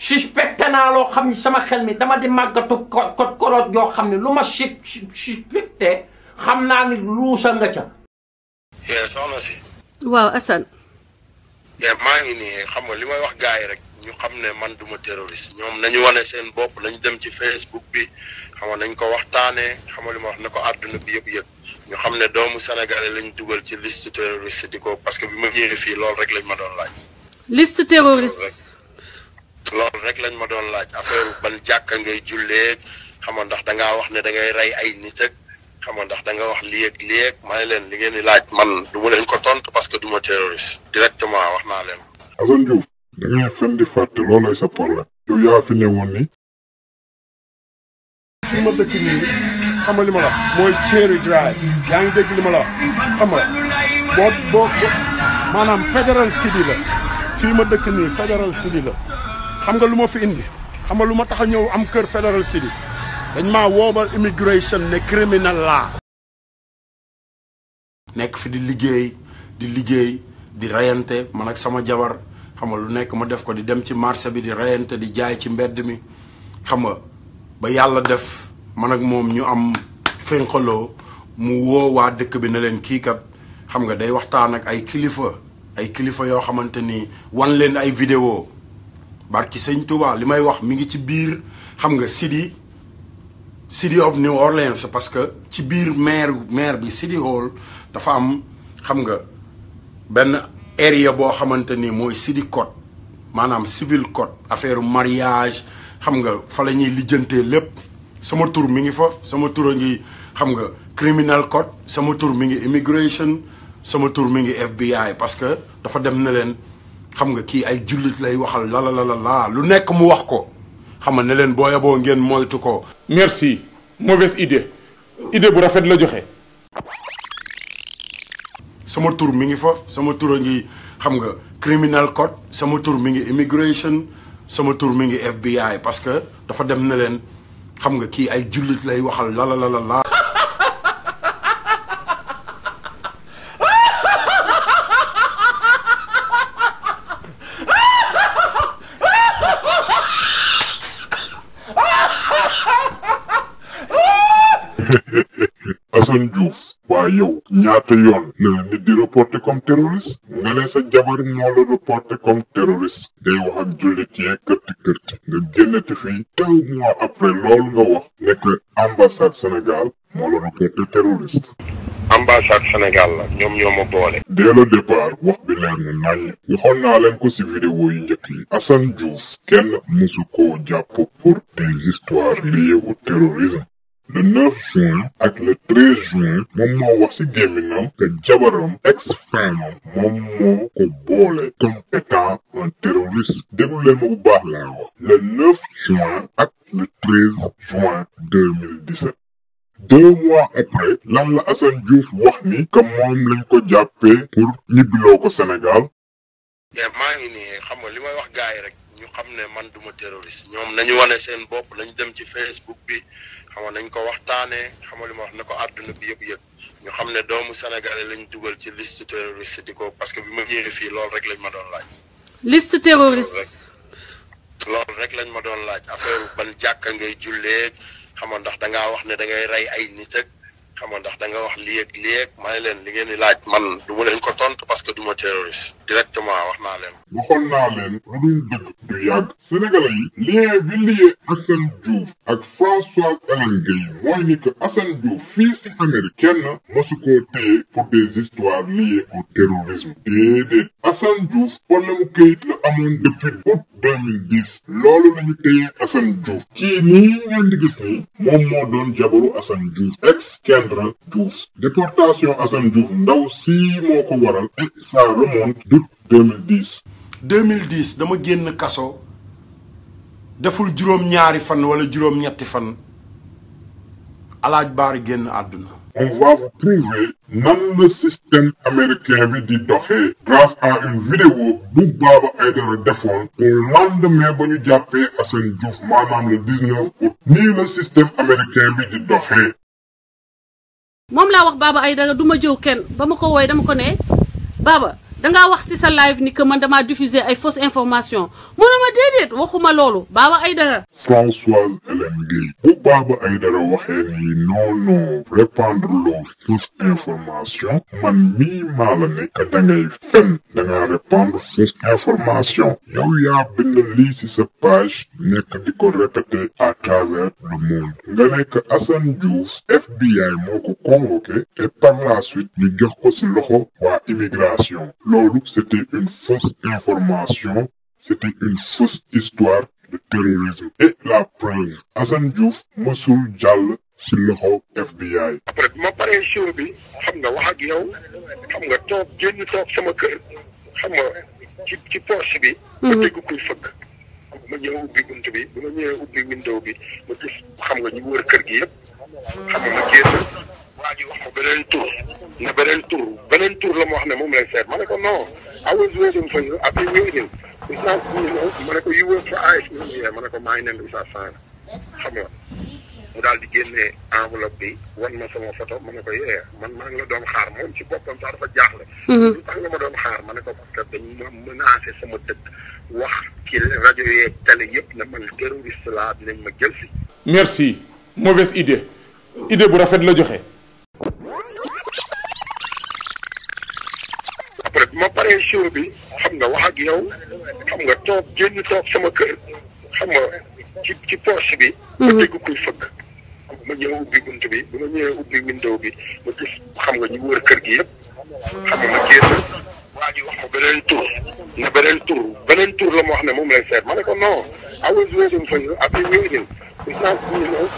suspecté naa loo xam ni sama xel mi dama di màggatu koroot yoo xam ne lu ma suspecté xam naa ni luusa nga ca. soxna si. waaw Assane. maa ngi nii xam nga li may wax gars yi rek ñu xam ne man duma terroriste ñoom nañu wane seen bopp nañu dem ci Facebook bi xam nga nañ ko waxtaanee xam nga li ma wax na ko àdduna bi yëpp yëpp ñu xam ne doomu sénégalais lañ dugal ci liste terroriste di ko parce que bi ma ñëwee fii loolu rek lañ ma doon laaj. liste terroriste. loolu rek lañ ma doon laaj affaire ban jàkka ngay jullee xam nga ndax da ngaa wax ne da ngay rey ay nit ak xam nga ndax da nga wax lii ak lii ak may leen li ngeen di laaj man du ma leen ko tontu parce que du ma terroriste directement wax naa leen. Assane Diouf da ngay fen di fàtte loolay sa problème yow yaa fi ne woon ni. fi ma dëkk nii xam nga li ma la mooy Cherry Drive yaa ngi dégg li ma la xam nga boo maanaam Federal City la fii ma dëkk nii Federal City la xam nga lu ma fi indi xam nga lu ma tax a ñëw am kër Federal City dañ maa woobal immigration ne criminal laa. nekk fi di liggéey di rayante man ak sama jabar xam nga lu nekk ma def ko di dem ci marché bi di rayante di jaay ci mbedd mi xam nga ba yàlla def man ak moom ñu am fénqaloo mu woo waa dëkk bi ne leen kii kat xam nga day waxtaan ak ay kilifa yoo xamante ni wan leen ay vidéo barki sëñ Touba li may wax mi ngi ci biir xam nga City of New Orleans parce que ci biir maire bi City Hall dafa am xam nga benn area boo xamante ni mooy City Code maanaam civil code affaire mariage xam nga fa la ñuy lijjantee lépp sama tur mi ngi fa sama tur a ngi xam nga criminal code sama tur mi ngi immigration sama tur mi ngi FBI parce que dafa dem na leen xam nga kii ay jullit lay waxal la lu nekk mu wax ko xam nga ne leen boo yeboo ngeen moytu ko. merci mauvaise idée bu rafet la joxe. sama tur mi ngi fa sama tur a ngi xam nga criminal code sama tur mi ngi immigration sama tur mi ngi FBI parce que dafa dem na leen xam nga kii ay jullit lay waxal la. Assane Diouf waaye yow ñaata yoon la nit di reporté comme terroriste nga ne sa jabar moo la reporté comme terroriste ngay wax ak jullit yee kërti nga génnati fii 2 mois après loolu nga wax nekk ambassade Sénégal moo la reporté terroriste. ambassade Sénégal la ñoom ñoo ma boole. dès le départ wax bi leer na naññ waxoon naa leen ko ci vidéo yu njëkk yi Assane Diouf kenn mësu koo jàpp pour des histoires liées au terrorisme. Le 9 juin ak le 13 juin moom moo wax ci gémminam que jabaram ex-femme moom moo ko boole comme étant un terroriste déglu leen ma bu baax laa wax le 9 juin ak le 13 juin 2017 2 mois après lan la Assane Diouf wax ni que moom lañ ko jàppee pour ñibbiloo ko Sénégal. maa ngi nii xam nga li may wax gars yi rek ñu xam ne man duma terroriste ñoom nañu wane seen bopp nañu dem ci Facebook bi xam nga nañ ko waxtaanee xam nga li ma wax na ko àdduna bi yëpp ñu xam ne doomu sénégalais lañ dugal ci liste terroriste di ko parce que bi ma ñëwee fii loolu rek lañ ma doon laaj. liste terroriste. loolu rek lañ ma doon laaj affaire ban jàkka ngay jullee xam nga ndax da ngaa wax ne da ngay rey ay nit ak xam nga ndax da nga wax lii ak may leen li ngeen di laaj man du ma leen ko tontu parce que du ma terroriste directement wax naa leen. waxoon naa leen lu dul dëgg du yàgg sénégalais yi lien bi lié Assane Diouf ak Françoise Hélène Gueye mooy ni que Assane Diouf fii ci Amérique kenn mosu koo téye pour des histoires liées au terrorisme déedéet Assane Diouf problème mu këyit la amoon depuis août 2010 loolu lañu téye Assane Diouf kii nii ngeen di gis nii moom moo doon jabaru Assane Diouf ex Kendra Diouf déportation Assane Diouf ndaw sii moo ko waral et ça remonte d'août 2010 dama génn kaso deful juróom-ñaari fan wala juróom-ñetti fan alaaj baari génn àdduna. on va vous prouver nan le système américain bi di doxee grâce à une vidéo bu Baba Aïdara defoon au lendemain ba ñu jàppee Assane Diouf maanaam le 19 août nii le système américain bi di doxee. moom laa wax Baba Aïdara du ma jëw kenn ba ma ko wooye dama ko ne Baba dangaa wax ci sa live ni que man damaa diffuser ay fausses informations mu ne ma déedéet waxuma loolu Baba Aïdara. Françoise Hélène Gueye bu Baba Aïdara waxee ni non répandre loo fausse information man mii maa la nekk dangay fen dangaa répandre fausse information yow yaa bind lii ci sa page nekk di ko répéter à travers le monde nga nekk Assane Diouf FBI moo ko convoqué et par la suite ñu jox ko ci loxo waa immigration loolu c'était une fausse information c'était une fausse histoire de terrorisme et la preuve Assane Diouf mësul jàll ci loxo FBI. après bi ma paree show bi xam nga wax ak yow xam nga toog génn toog sama kër xam nga ci poche bi. ma dégg kuy fëgg. ma ñëw ubbi bunt bi ma ñëwee ubbi window bi ma gis xam nga ñu wër kër gi yëpp xam nga ma génn waa ji wax ma beneen tur la ma wax ne moom lay seet ma ne ko non I was waiting for you I've been waiting it's not ma ne ko you work for ICE ma ne ko maa ngi nen Issa Sane xam nga mu daal di génnee enveloppe bi wan ma sama photo ma ne ko man maa ngi la doon xaar moom ci boppam sax dafa jaaxle. lu tax nga ma doon xaar ma ne ko parce que dañ ma menacé sama dëkk wax ci rajo yeeg télé yëpp ne man terroriste laa dinañ ma jël si. merci mauvaise idée bu rafet la joxe. après bi ma paree show bi xam nga wax ak yow xam nga toog génn toog sama kër xam nga ci poche bi. ma dégg kuy fëgg. ma ñëw ubbi bunt bi ma ñëwee ubbi window bi ma gis xam nga ñu wër kër gi yëpp xam nga ma génn waa ji wax ma beneen tur la ma wax ne moom lay seet ma ne ko non I was waiting for you I've been waiting it's not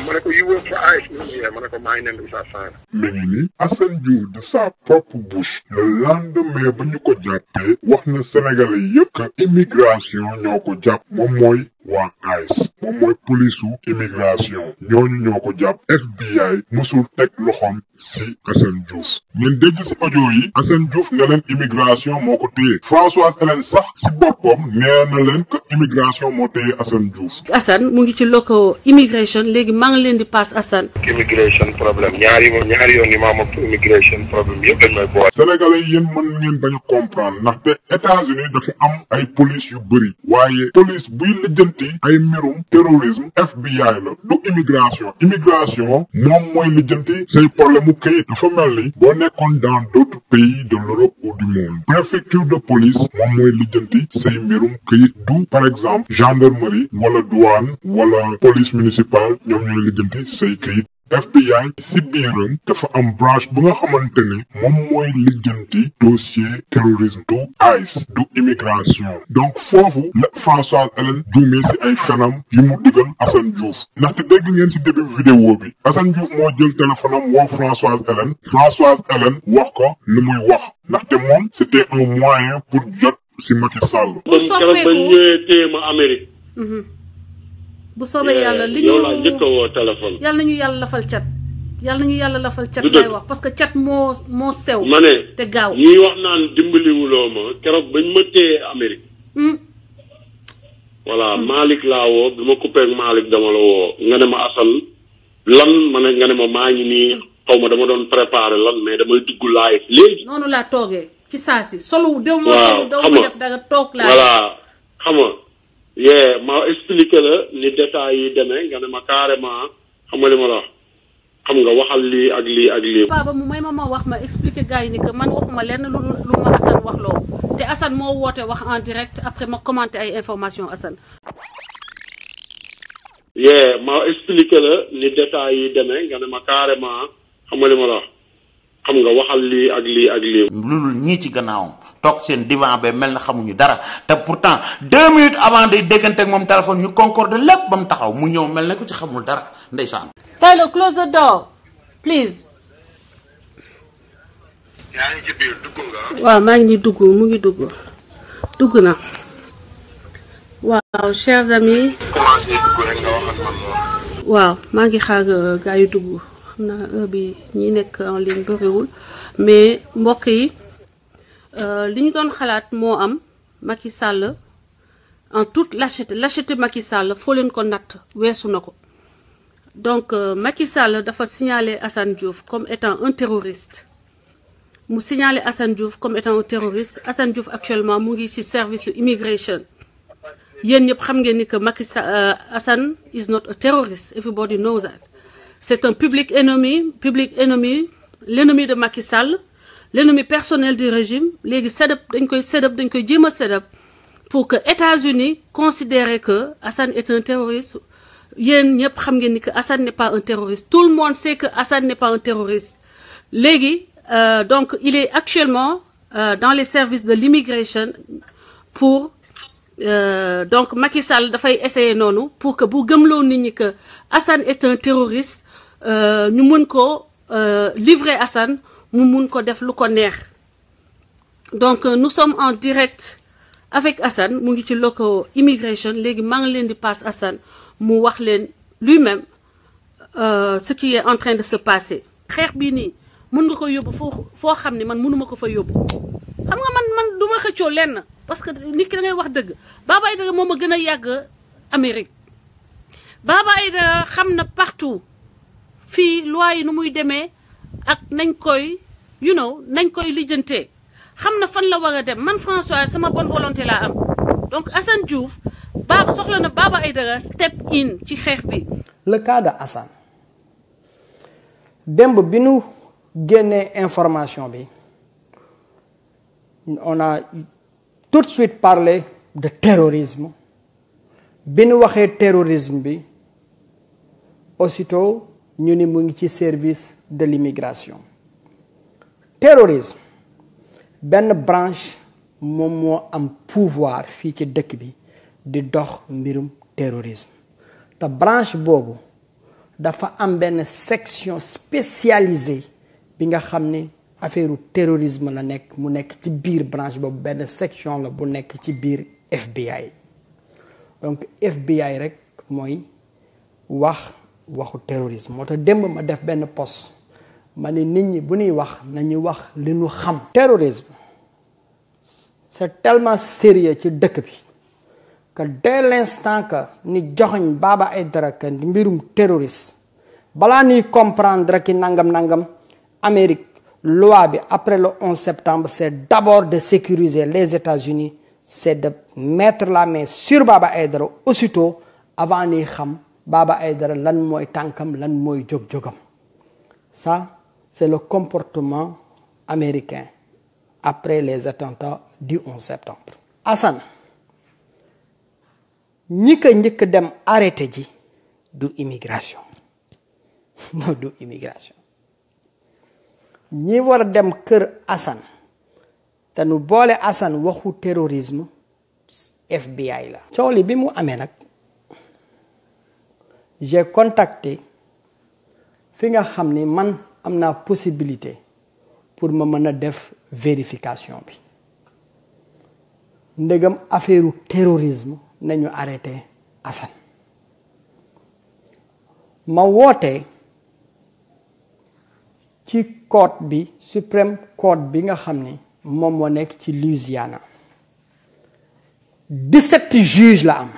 ma ne ko you work for ICE ma ne ko maa ngi nen Issa Sane. mi ngi ni Assane Diouf de sa propre bouche le lendemain ba ñu ko jàppee wax na Sénégalais yëpp que immigration ñoo ko jàpp moom mooy waa ICE moom mooy police u immigration ñooñu ñoo ko jàpp FBI musul teg loxoom ci Assane Diouf ngeen dégg ci audio yi Assane Diouf ne leen immigration moo ko téye Françoise Hélène sax ci boppam nee na leen que immigration moo téye Assane Diouf. Assane mu ngi ci loko immigration léegi maa ngi leen di passe Assane. immigration problème ñaari yoon yi maam ak immigration problème yëpp dañ may boole. Sénégalais yi yéen mën ngeen bañ a comprendre ndaxte États-Unis dafa am ay police yu bëri waaye police buy lijjanti ay mbirum terrorisme FBI la du immigration moom mooy lijjanti say problème mu këyit dafa mel ni boo nekkoon dans d'autres pays de l'Europe ou du monde préfecture de police moom mooy lijjanti say mbirum këyit du par exemple gendarmerie wala douane wala police municipale ñoom ñooy lijjanti say këyit. FBI ci biiram dafa am branche bu nga xamante ne moom mooy lijjanti dossier terrorisme du ICE du immigration donc foofu la Françoise Hélène juumee ci ay fenam yi mu digal Assane Diouf ndaxte dégg ngeen ci début vidéo bi Assane Diouf moo jël téléphone am woo Françoise Hélène wax ko li muy wax ndaxte moom c'était un moyen pour jot ci Macky Sall. bu soppeeku ba ñëwee téye ma Amérique. bu soobee yàlla li ñu yow laa njëkk a woo téléphone. yàlla nañu yàlla lafal cat lay wax parce que cat moo sew. ma ne te gaaw ñuy wax naan dimbaliwuloo ma keroog bañ ma téye Amérique. voilà Malick laa woo bi ma coupé ak Malick dama la woo nga ne ma Assane lan ma ne nga ne ma maa ngi nii xaw ma dama doon préparer lan mais damay dugg live léegi. noonu laa toogee ci saa si solo. waaw daw ma def danga toog laa. voilà xam nga. ma expliqué la ni détails yi demee nga ne ma carrément xam nga li ma la wax xam nga waxal lii ak lii ak lii. Baba mu may ma wax ma expliqué gars yi ni que man waxuma lenn lu ma Assane wax loo te Assane moo woote wax en direct après ma commenté ay information Assane. ma expliqué la ni détails yi demee nga ne ma carrément xam nga li ma la wax xam nga waxal lii ak lii ak lii. loolu ñii ci gannaawam toog seen divan ba mel na xamuñu dara te pourtant 2 minutes avant day déggante ak moom téléphone ñu concorde lépp ba mu taxaw mu ñëw mel ne ko ci xamul dara ndeysaan. Tyler, close the door please. yaa ngi ci biir dugg nga. waaw maa ngi nii dugg mu ngi dugg na. waaw chers amis. commencé dugg rek nga wax ak man moom. waaw maa ngi xaar gars yu dugg xam naa heure bi ñi nekk en ligne bëriwul mais mbokk yi li ñu doon xalaat moo am Macky Sall en toute lâcheté Macky Sall foo leen ko natt weesu na ko donc Macky Sall dafa signalé Assane Diouf comme étant un terroriste mu signalé Assane Diouf comme étant un terroriste. Assane Diouf actuellement mu ngi ci service immigration. Yéen ñëpp xam ngeen ni que Assane is not a terrorist. Everybody knows that. C'est un public ennemi, l'ennemi de Macky Sall, l'ennemi personnel du régime. Léegi dañ koy jéem a set-up pour que États-Unis considèrent que Assane est un terroriste. Yéen ñëpp xam ngeen ni que Assane n'est pas un terroriste. Tout le monde sait que Assane n'est pas un terroriste. Léegi donc il est actuellement dans les services de l'immigration pour donc Macky Sall dafay essayer noonu pour que bu gëmloo nit ñi que Assane est un terroriste ñu mun ko livrer Assane mu mun ko def lu ko neex. Donc nous sommes en direct avec Assane mu ngi ci local immigration léegi maa ngi leen di passe Assane mu wax leen lui-même ce qui est en train de se passer. Xeex bii nii mun nga ko yóbbu foo xam ne man mënuma ko fa yóbbu xam nga man du ma xëccoo lenn parce que nit ki da ngay wax dëgg. Baba Aïdara moom a gën a yàgg Amérique Baba Aïdara xam na partout fii loi yi nu muy demee ak nañ koy nañ koy lijjantee xam na fan la war a dem. Man François sama bonne volonté laa am donc Assane Diouf soxla na Baba Aïdara step in ci xeex bi. Le cas de Assane démb bi nu génnee information bi on a tout de suite parlé de terrorisme bi nu waxee terrorisme bi aussitôt ñu ni mu ngi ci service de l'immigration. Terrorisme benn branche moom moo am pouvoir fii ci dëkk bi di dox mbirum terrorisme te branche boobu dafa am benn section spécialisée bi nga xam ne affaire terrorisme la nekk mu nekk ci biir branche boobu benn section la bu nekk ci biir FBI. Donc FBI rek mooy waxu terrorisme moo tax démb ma def benn post ma ne nit ñi bu ñuy wax nañu wax li ñu xam. Terrorisme c'est tellement sérieux ci dëkk bi que dès l'instant que ni joxoñ Baba Aïdara que mbirum terroriste balaa ñuy comprendre ki nangam Amérique loi bi après le 11 septembre c'est d'abord de sécuriser les États-Unis, c'est de mettre la main sur Baba Aïdara aussitôt avant ñuy xam Baba Aïdara lan mooy tànkam lan mooy jóg-jógam. Ça c'est le comportement américain après les attentats du 11 septembre. Assane ñi ko njëkk dem arrêté ji du immigration non du immigration ñi war a dem kër Assane te nu boole Assane waxu terrorisme FBI la. coow li bi mu amee nag j'ai contacté fi nga xam ni man am naa possibilité pour ma mën a def vérification bi ndegam affaire terrorisme nañu arrêté Assane ma woote ci court bi Supreme Court bi nga xam ni moom moo nekk ci Louisiana 17 juges la am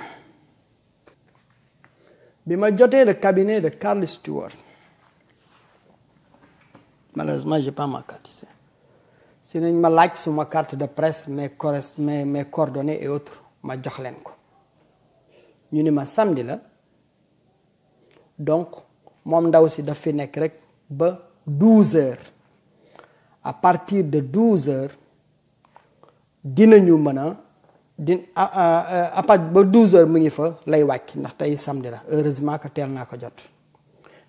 bi ma jotee le cabinet de Carl Stewart malheureusement j'ai pas ma carte ici si nañ ma laaj suma carte de presse mes coordonnées et autres ma jox leen ko ñu ni ma samedi la donc moom ndaw si daf fi nekk rek ba 12 heures à partir de 12 heures dinañu mën a ba 12 heures mu ngi fa lay wàcc ndax tey samedi la heureusement que teel naa ko jot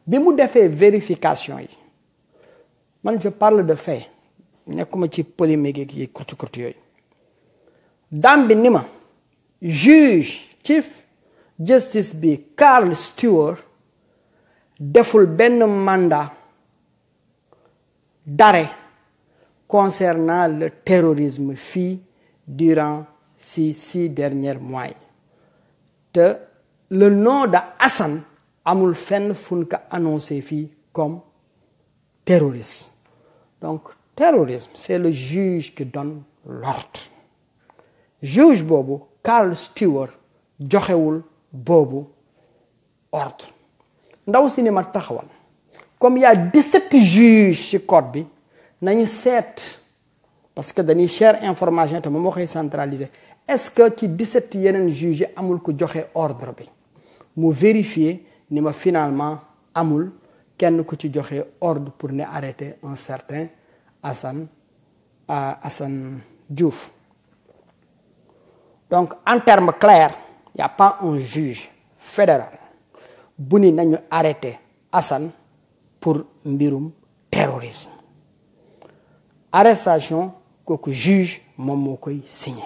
bi mu defee vérification yi man je parle de fait nekkuma ci polémique yi kurti yooyu dame bi ni ma juge chief justice bi Carl Stewart deful benn mandat d'arrêt concernant le terrorisme fii durant ces 6 derniers mois te le nom de Assane amul fenn fuñ ko annoncé fii comme terroriste. Donc terrorisme c'est le juge qui donne l'ordre juge boobu Carl Stewart joxewul boobu ordre ndaw si ni ma taxawal comme il y a 17 juges ci code bi nañu seet parce que dañuy share information te moom moo koy centraliser est-ce que ci 17 yeneen juge amul ko joxe ordre bi mu vérifier ni ma finalement amul kenn ku ci joxe ordre pour ne arrêter un certain Assane Diouf. Donc en termes clairs, il n'y a pas un juge fédéral bu ni nañu arrêter Assane pour mbirum terrorisme. Arrestation kooku juge moom moo koy signé.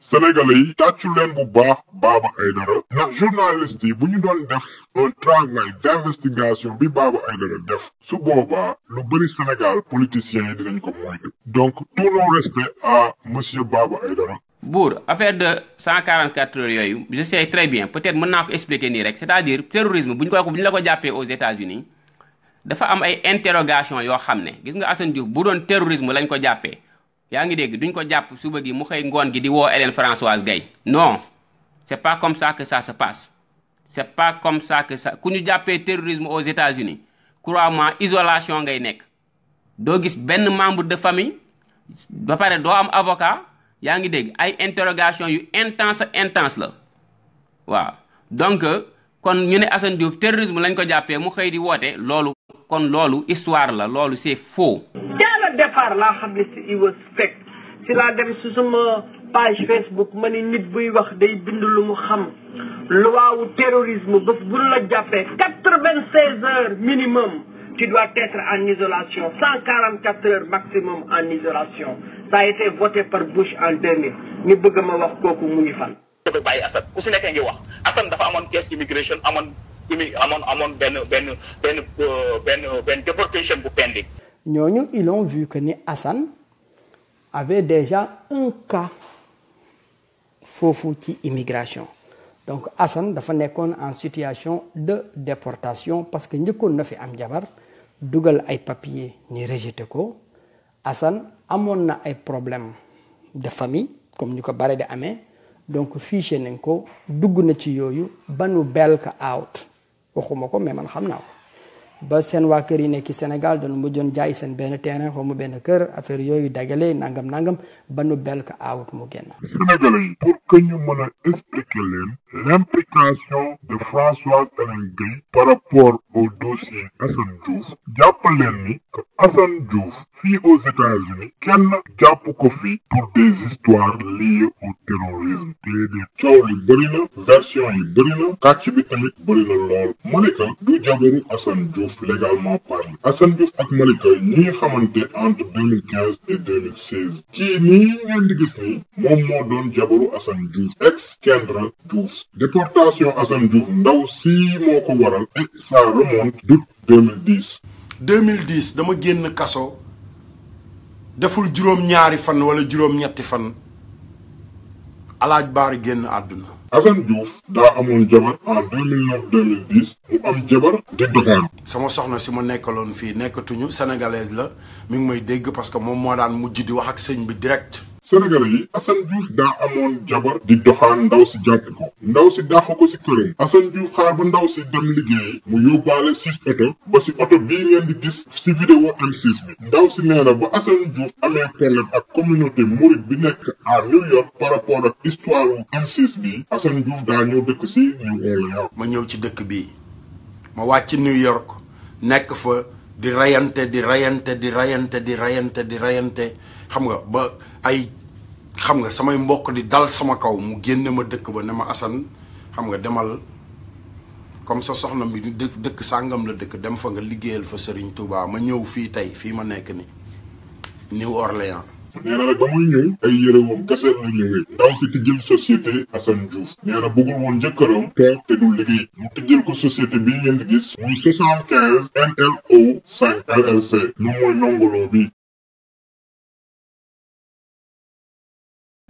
Sénégalais yi tàccu leen bu baax Baba Aïdara ndax journaliste yi bu ñu doon def un travail d'investigation bi Baba Aïdara def su boobaa lu bëri Sénégal politiciens yi dinañ ko moytu donc tout nos respects à monsieur Baba Aïdara. Bour affaire de 144 heures yooyu je sais très bien peut-être mën naa ko expliquer nii rek c'est-à-dire terrorisme bu ñu la ko jàppee aux États-Unis dafa am ay interrogation yoo xam ne gis nga Assane Diouf bu doon terrorisme lañ ko jàppee yaa ngi dégg duñ ko jàpp suba gi mu xëy ngoon gi di woo Hélène Françoise Gaye non c'est pas comme ça que ça se passe c'est pas comme ça que ça ku ñu jàppee terrorisme aux États-Unis crois-moi isolation ngay nekk doo gis benn membre de famille ba pare doo am avocat yaa ngi dégg ay interrogation yu intense la waaw donc kon ñu ne Assane Diouf terrorisme lañ ko jàppee mu xëy di woote loolu kon loolu histoire la loolu c'est faux. dès le départ laa xam ne it was fake si laa dem si sama page Facebook ma ni nit buy wax day bind lu mu xam loi wu terrorisme bés bu la jàppee 96 heures minimum tu dois être en isolation 144 heures maximum en isolation ça a été voté par Bush en 2000 ñu bëgg ma wax kooku mu ngi fan. dafa bàyyi Assane ku si nekk ngi wax Assane dafa amoon caisse immigration amoon benn déportation bu pending. ñooñu ils ont vu que ni Assane avait déjà un cas foofu ci immigration donc Assane dafa nekkoon en situation de déportation parce que njëkkoon na fi am jabar dugal ay papiers ni rejeté ko Assane amoon na ay problème de famille comme ni ko bare di amee donc fiché nañ ko dugg na ci yooyu ba nu bel ka out waxuma ko mais man xam naa ko ba seen waa kër yi nekk Sénégal dañu mujjoon jaay seen benn terrain xaw ma benn kër affaire yooyu dagale nangam ba nu bel ka out mu génn. Sénégalais yi pour que ñu mën a expliquer leen l'implication de Françoise Hélène Gaye par rapport au dossier Assane Diouf jàpp leen ni que Assane Diouf fii aux États-Unis kenn jàpp ko fii pour des histoires liées au terrorisme déedéet coow li bëri na version yi bëri na kàcc bi tamit bëri na lool Malika du jabaru Assane Diouf légalement parlé Assane Diouf ak Malika ñi xamante entre 2015 et 2016 kii nii ngeen di gis nii moom moo doon jabaru Assane Diouf ex Kendra Diouf déportation Assane Diouf ndaw si moo ko waral et ça remonte d'août 2010 dama génn kaso deful juróom-ñaari fan wala juróom-ñetti fan alaaj baari génn àdduna. Assane Diouf daa amoon jabar en 2009-2010 mu am jabar di doxaan. sama soxna si ma nekkaloon fii nekkatuñu sénégalaise la mi ngi may dégg parce que moom moo daan mujj di wax ak sëñ bi direct. Sénégalais yi Assane Diouf daa amoon jabar di doxaan ndaw si jàpp ko ndaw si dàq ko si këram Assane Diouf xaar ba ndaw si dem liggéeyi mu yóbbaale 6 oto ba si oto bii ngeen di gis si vidéo M6 bi ndaw si nee na ba Assane Diouf amee problème ak communauté mouride bi nekk à New York par rapport ak histoire M6 bi Assane Diouf daa ñëw dëkk si New Orleans. ma ñëw ci dëkk bii ma wàcc New York nekk fa di rayante xam nga ba ay xam nga samay mbokk di dal sama kaw mu génne ma dëkk ba ne ma Assane xam nga demal comme sa soxna bi dëkk sàngam la dëkk dem fa nga liggéeyal fa Serigne Touba ma ñëw fii tey fii ma nekk ni New Orleans. nee na nag ba muy ñëw ay yërewam kese la ñëwee ndaw si tijjel société Assane Diouf nee na bëggul woon jëkkëram toog te du liggéey mu tijjel ko société bii ngeen di gis muy 75 NLO 5 LLC nu mooy nongoloo bi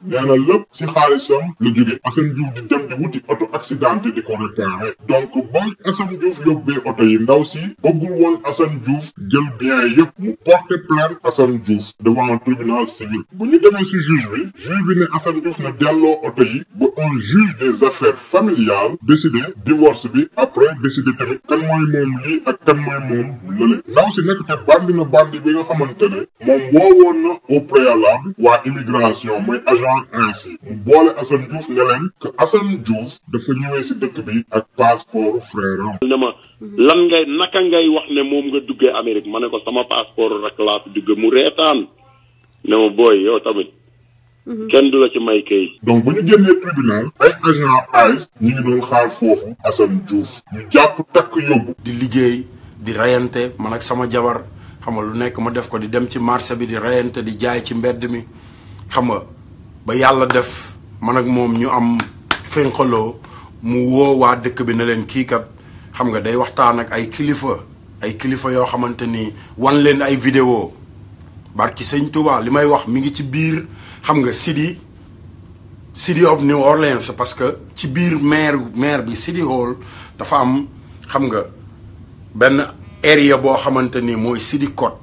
nee na lépp si xaalisam la jóge Assane Diouf di dem di wuti auto accidenté di ko réparé donc ba Assane Diouf yóbbee oto yi ndaw si bëggul woon Assane Diouf jël bien yëpp mu porté plainte Assane Diouf devant un tribunal civil bu ñu demee si juge bi ne Assane Diouf na delloo oto yi ba un juge des affaires familiales décidé divorce bi après décidé tamit kan mooy moom lii ak kan mooy moom lële ndaw si nekk te bandi bi nga xamante ne moom woowoon na au préalable waa immigration mooy agent ainsi mu boole Assane Diouf ne leen que Assane Diouf dafa ñëwee si dëkk bi ak passeport frère am. ne ma naka ngay wax ne moom nga duggee Amérique ma ne ko sama passeport rek laa fi dugg mu reetaan ne ma booy yow tamit. kenn du la ci may kay. donc bu ñu génnee tribunal ay agent ICE ñu ngi doon xaar foofu Assane Diouf ñu jàpp takk yóbbu. di liggéey di rayante man ak sama jabar xam nga lu nekk ma def ko di dem ci marché bi di rayante di jaay ci mbedd mi xam nga ba yàlla def man ak moom ñu am fénqaloo mu woo waa dëkk bi ne leen kii kat xam nga day waxtaan ak ay kilifa yoo xamante ni wan leen ay vidéo barki sëñ Touba li may wax mi ngi ci biir xam nga city of New Orleans parce que ci biir maire bi City Hall dafa am xam nga benn area boo xamante ni mooy city code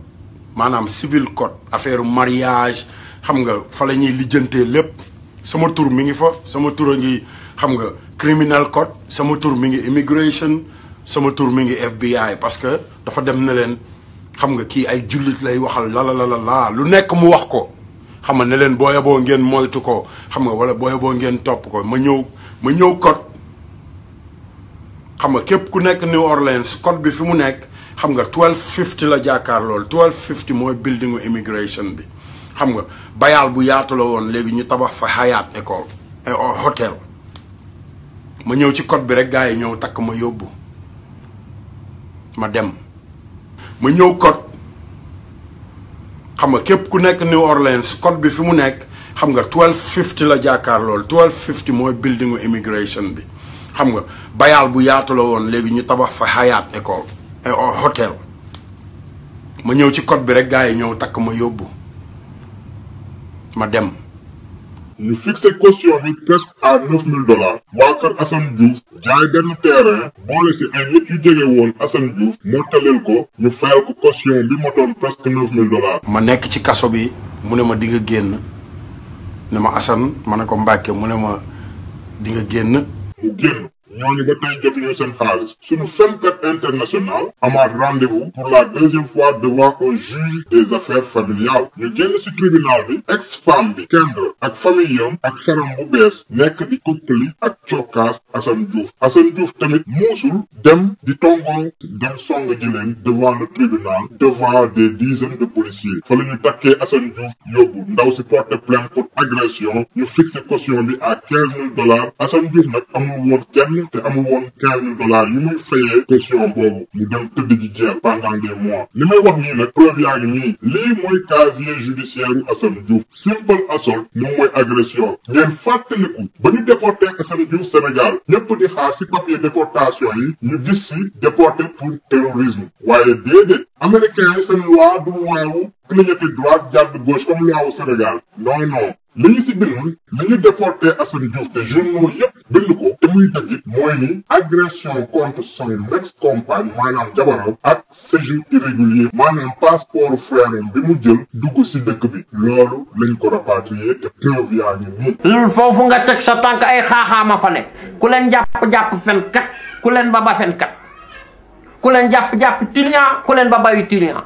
maanaam civil code affaire mariage xam nga fa la ñuy lijjantee lépp sama tur mi ngi fa sama tur a ngi xam nga criminal code sama tur mi ngi immigration sama tur mi ngi FBI parce que dafa dem ne leen xam nga kii ay jullit lay waxal la lu nekk mu wax ko xam nga ne leen booya boo ngeen moytu ko xam nga wala booya boo ngeen topp ko ma ñëw code xam nga képp ku nekk New Orleans code bi fi mu nekk xam nga 1250 la jàkkaar lool 1250 mooy buildingu immigration bi xam nga bayaal bu yaatu la woon léegi ñu tabax fa Hyatt école hôtel ma ñëw ci code bi rek gars yi ñëw takk ma yóbbu ma dem ma ñëw code xam nga képp ku nekk New Orleans code bi fi mu nekk xam nga 1250 la jàkkaar lool 1250 mooy buildingu immigration bi xam nga bayaal bu yaatu la woon léegi ñu tabax fa Hyatt école hôtel ma ñëw ci code bi rek gars yi ñëw takk ma yóbbu ma dem. ñu fixé caution bi presque à $9000 waa kër Assane Diouf jaay benn terrain boole si ay nit yu jege woon Assane Diouf moo taleel ko ñu fayal ko caution bi motoon presque $9000. ma nekk ci kaso bi mu ne ma di nga génn ne ma Assane ma ne ko Mbàkke mu ne ma di nga génn. mu génn ñooñu ba tey jotuñu seen xaalis suñu fenkat international amaat rendez-vous pour la deuxième fois devant un juge des affaires familiales ñu génn ci tribunal bi ex-femme bi Kendra ak famille yam ak faram bu bees nekk di kokkali ak cokkaas Assane Diouf tamit muusul dem di tongoo dem song ji leen devant le tribunal devant des dizaines de policiers fa la ñu takkee Assane Diouf yóbbu ndaw si porté plainte pour agression ñu fixé caution bi à $15000 Assane Diouf nag amul woon kenn te amul woon $15000 yu muy fayee caution boobu mu dem tëdd ji jeer pendant des mois li may wax nii nag preuve yaa ngi nii lii mooy casier judiciaire u Assane Diouf simple assault moom mooy agression ngeen fàttaliku ba ñu déporté Assane Diouf Sénégal ñëpp di xaar ci papier déportation yi ñu gis ci déporté pour terrorisme waaye déedéet américains yi seen loi du loi clignoter droite jàdd gauche comme loi wu Sénégal non li ñu si bind li ñu déporté Assane Diouf te journaux yëpp bind ko te muy dëgg mooy ni agression contre son ex-compagne maanaam jabaram ak séjour irrégulier maanaam passeport frère bi mu jël dugg si dëkk bi loolu lañ ko rapatrier te preuve yaa ngi nii. foofu nga teg sa tànk ay xaaxaama fa nekk ku leen jàpp fenkat ku leen ba fenkat ku leen jàpp tilian ku leen ba bayu tilian.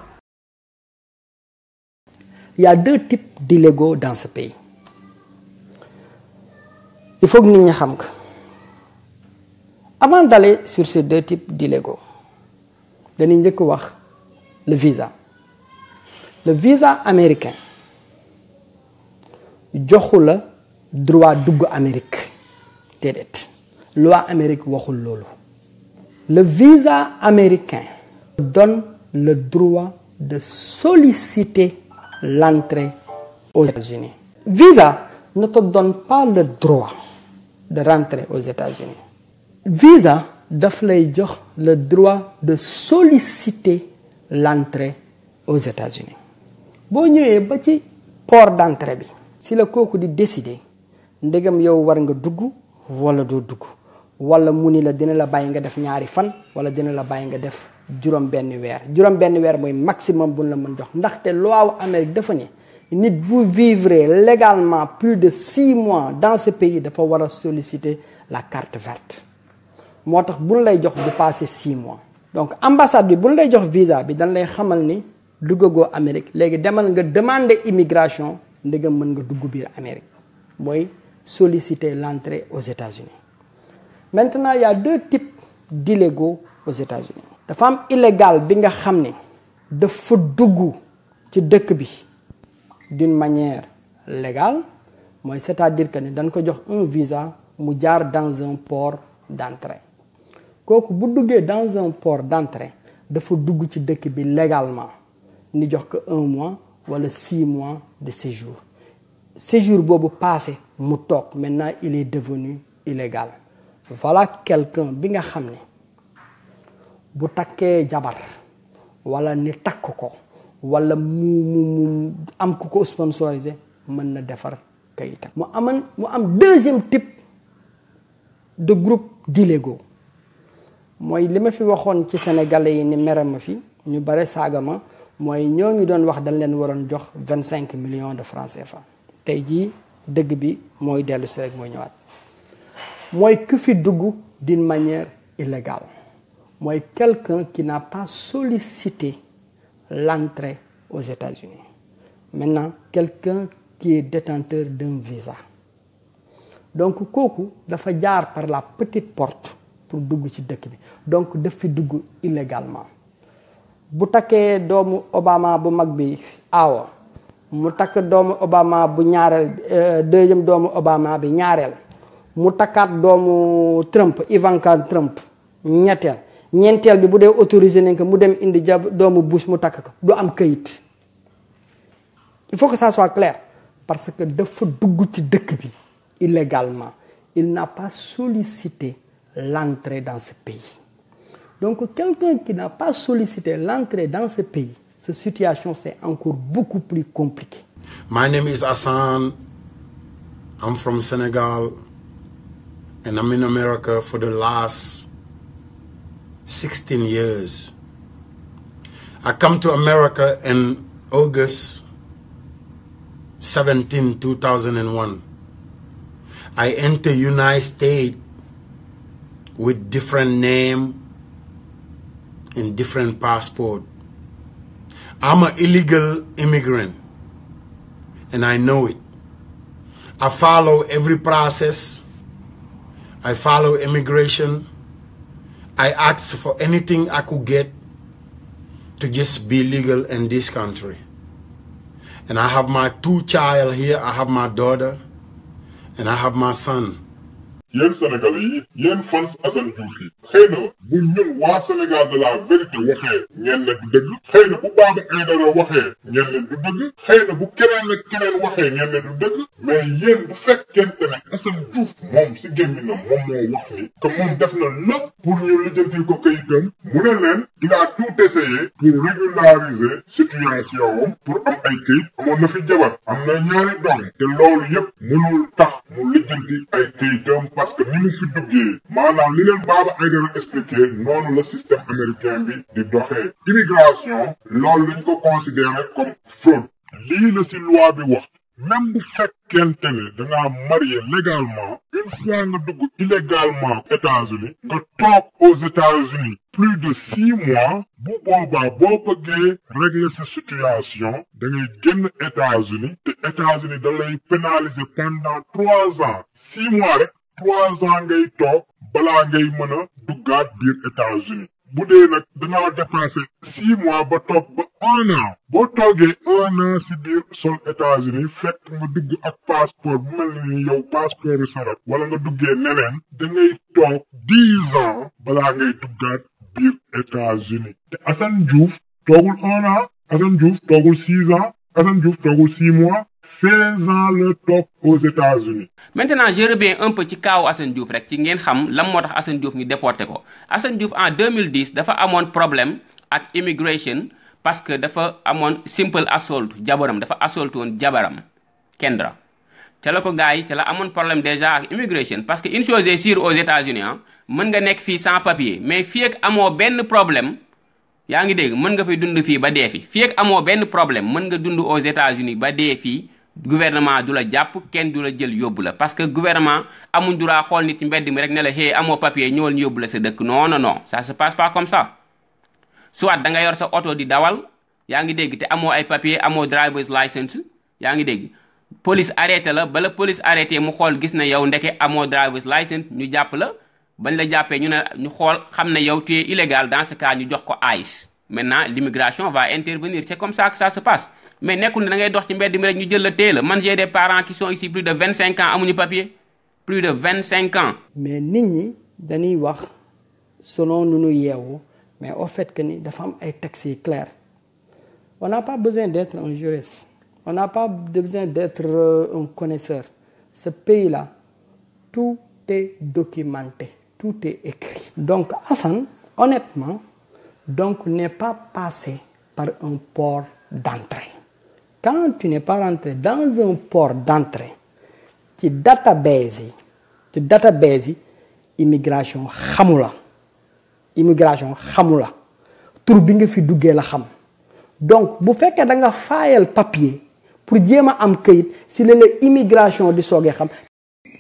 Il y a deux types d'illégaux dans ce pays. Il faut que nous sachions. Avant d'aller sur ces deux types d'illégaux, nous allons voir le visa. Le visa américain, il y a le droit d'Amérique Amérique. La loi américaine waxul lolu. Le visa américain donne le droit de solliciter l'entrée aux États-Unis. Visa ne te donne pas le droit de rentrer aux États-Unis. Visa daf lay jox le droit de solliciter l'entrée aux États-Unis. Bo ñëwé ba ci port d'entrée bi, si le kooku di décider ndegam yow war nga dugg wala doo dugg wala mu ni la dina la bàyyi nga def ñaari fan wala dina la bàyyi nga def juróom benn weer mooy maximum buñ la mën jox ndaxte loi wu Amérique dafa ne nit bu vivre légalement plus de 6 mois dans ce pays dafa war a solliciter la carte verte moo tax buñ lay jox du passer 6 mois donc ambassade bi buñ lay jox visa bi dañ lay xamal ni duggagoo Amérique léegi demal nga demander immigration ndegam mën nga dugg biir Amérique mooy solliciter l'entrée aux États-Unis. Maintenant il y a 2 types d'illégaux aux États-Unis dafa am illégal bi nga xam ne dafa dugg ci dëkk bi d'une manière légale mooy c'est-à-dire que ne dañ ko jox un visa mu jaar dans un port d'entrée kooku bu duggee dans un port d'entrée dafa dugg ci dëkk bi légalement ni jox ko 1 mois wala 6 mois de séjour boobu passé mu toog maintenant il est devenu illégal. Voilà quelqu'un bi nga xam ne bu takkee jabar wala ni takk ko wala mu am ku ko sponsorisé mën na defar kayitam mu am deuxième type de groupe d'illégaux mooy li ma fi waxoon ci sénégalais yi ni mere ma fi ñu bare saaga ma mooy ñooñu doon wax dañ leen waroon jox 25 millions de francs CFA tey jii dëgg bi mooy dellu si rek mooy ñëwaat mooy ku fi dugg d'une manière illégale mooy quelqu'un qui n'a pas sollicité l'entrée aux États-Unis. Maintenant quelqu'un qui est détenteur d'un visa donc kooku dafa jaar par la petite porte pour dugg ci dëkk bi donc daf fi dugg illégalement bu takkee doomu Obama bu mag bi aawa mu takk doomu Obama bu ñaareel deuxième doomu Obama bi ñaareel mu takkaat doomu Trump Ivanka Trump ñeenteel bi bu dee autorisé nañ ko mu dem indi doomu Bush mu takk ko du am këyit il faut que ça soit clair parce que dafa dugg ci dëkk bi illégalement il n'a pas sollicité l'entrée dans ce pays donc quelqu'un qui n'a pas sollicité l'entrée dans ce pays cette situation c'est encore beaucoup plus compliqué. My name is Hassan. I'm from Senegal and I'm in America for the last 16 years. I come to America in August 17, 2001. I enter United States with different name and different passport. I'm an illegal immigrant and I know it. I follow every process. I follow immigration. I asked for anything I could get to just be legal in this country. And I have my 2 children here. I have my daughter and I have my son. yéen Sénégalais yi yéen fans Assane Diouf yi xëy na bu ñun waa Sénégal de la vérité waxee ñenn du dëgg xëy na bu Baba Aïdara waxee ñenn du dëgg xëy na bu keneen ak keneen waxee ñenn du dëgg mais yéen bu fekkente ne Assane Diouf moom si gémminam moom moo wax ni que moom def na lépp pour ñu lijjantil ko kayitam mu ne leen il a tout essayé pour régulariser situation am pour am ay kayit amoon na fi jabar am na ñaari doom te loolu yëpp mënul tax mu lijjanti ay kayitam parce que ni mu fi duggee maanaam li leen Baba Aïdara expliqué noonu la système américain bi di doxee immigration loolu lañ ko considéré comme fraude lii la si loi bi wax même bu fekkente ne dangaa marié légalement une fois nga dugg illégalement États-Unis nga toog aux États-Unis plus de 6 mois bu boobaa boo bëggee régler sa situation da ngay génn États-Unis te États-Unis da lay pénaliser pendant 3 ans 6 mois rek 3 ans ngay toog balaa ngay mën a duggaat biir États-Unis bu dee nag dangaa dépassé 6 mois ba toog ba 1 an boo toogee 1 an si biir sol États-Unis fekk nga dugg ak passeport bu mel ni yow passeport yu sarat wala nga duggee neneen da ngay toog 10 ans balaa ngay duggaat biir États-Unis te Assane Diouf toogul 1 an Assane Diouf toogul 6 ans Assane Diouf toogul 6 mois 16 ans le toog aux États-Unis. Maintenant je reviens un peu ci kaawu Assane Diouf rek ci ngeen xam lan moo tax Assane Diouf ñu déporté ko Assane Diouf en 2010 dafa amoon problème ak immigration parce que dafa amoon simple assault jabaram dafa assault woon jabaram Kendra ca la ko gars yi ca la amoon problème déjà ak immigration parce que une chose est sûre aux États-Unis ah mën nga nekk fii sans papier mais fii ak amoo benn problème yaa ngi dégg mën nga fay dund fii ba dee fi fii ak amoo benn problème mën nga dund aux États-Unis ba dee fii gouvernement du la jàpp kenn du la jël yóbbu la parce que gouvernement amuñ droit xool nit ci mbedd mi rek ne la hey amoo papier ñëwal ñu yóbbu la sa dëkk non non non ça se passe pas comme ça soit da nga yor sa oto di dawal yaa ngi dégg te amoo ay papier amoo driver's license yaa ngi dégg police arrêté la bala police arrêté mu xool gis na yow ndeke amoo driver's license ñu jàpp la bañ la jàppee ñu xool xam ne yow tu es illégal dans ce cas ñu jox ko ICE maintenant l'immigration va intervenir c'est comme ça que ça se passe mais nekkul ne da ngay dox ci mbedd mi rek ñu jël la téye la man j'ai des parents qui sont ici plus de 25 ans amuñu papier plus de 25 ans. mais nit ñi dañuy wax selon nu ñu yeewu mais au fait que ni dafa am ay textes yi clairs on n'a pas besoin d'être un juriste on n'a pas besoin d'être un connaisseur ce pays-là tout est documenté tout est écrit. donc Assane honnêtement donc n'est pas passé par un port d'entrée. Quand tu n'es pas rentré dans un port d'entrée ci database yi immigration xamula tur bi nga fi duggee la xam donc bu fekkee da nga faayal papier pour jéem a am këyit si la immigration di soogee xam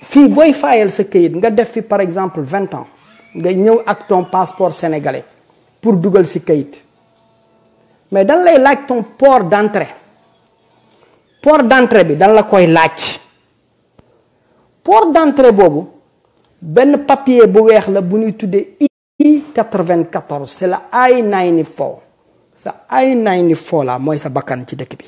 fii booy faayal sa këyit nga def fi par exemple 20 ans nga ñëw ak ton passeport sénégalais pour dugal si këyit mais dañ lay laaj ton port d'entrée bi dañ la koy laaj port d'entrée boobu benn papier bu weex la bu ñuy tuddee I-94 c'est la I-94 sa I-94 la mooy sa bakkan ci dëkk bi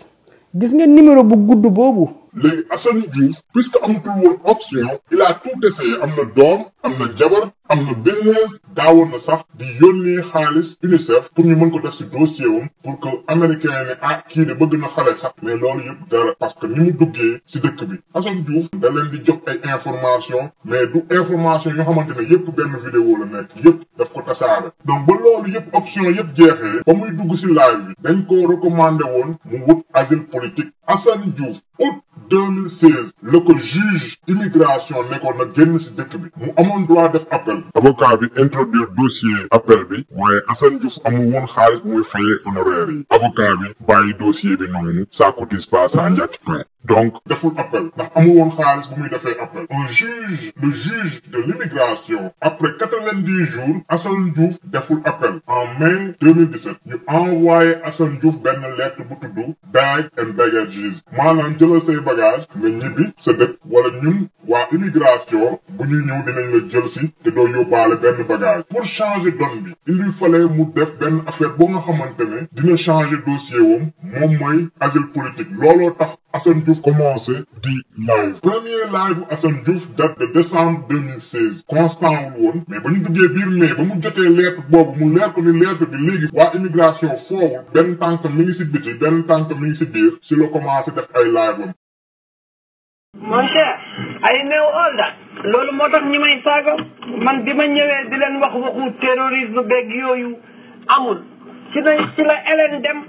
gis nga numéro bu gudd boobu. léegi Assane Diouf puisque amatul woon option il a tout essayé am na doom am na jabar am na business daawoon na sax di yónnee xaalis UNICEF pour ñu mën ko def si dossier wam pour que américain ne kii de bëgg na xale sax mais loolu yëpp dara parce que ni mu duggee si dëkk bi Assane Diouf da leen di jox ay information mais du information yoo xamante ne yëpp benn vidéo la nekk yëpp daf ko tasaare donc ba loolu yëpp option yëpp jeexee ba muy dugg si live bi dañ ko recommandé woon mu wut asile politique Assane Diouf août 2016 la ko juge immigration nekkoon na génn si dëkk bi mu amoon droit def appel avocat bi introduire dossier appel bi waaye Assane Diouf amul woon xaalis muy fayee honoraire yi avocat bi bàyyi dossier bi noonu ça cotise pas ça njëkk donc deful appel ndax amul woon xaalis bu muy defee appel le juge de l'immigration après 90 jours Assane Diouf deful appel en mai 2017 ñu envoyé Assane Diouf benn lettre bu tudd bag and baggages maanaam jëlal say bagage nga ñibbi sa dëkk wala ñun waa immigration bu ñuy ñëw dinañ la jël si te doo yóbbaale benn bagage pour changer donne bi il lui fallait mu def benn affaire boo nga xamante ne dina changer dossier wam moom mooy asile politique looloo tax Assane Diouf commencé di live premier live Assane Diouf date de décembre 2016 constant wul woon mais ba ñu duggee biir mai ba mu jotee lettre boobu mu leer ko ni lettre bi léegi waa immigration foowul benn tànk mi ngi si biti benn tànk mi ngi si biir si la commencé def ay live am. mon cher I know all that loolu moo tax ñi may saaga man bi ma ñëwee di leen wax waxu terrorisme beeg yooyu amul ci la Hélène dem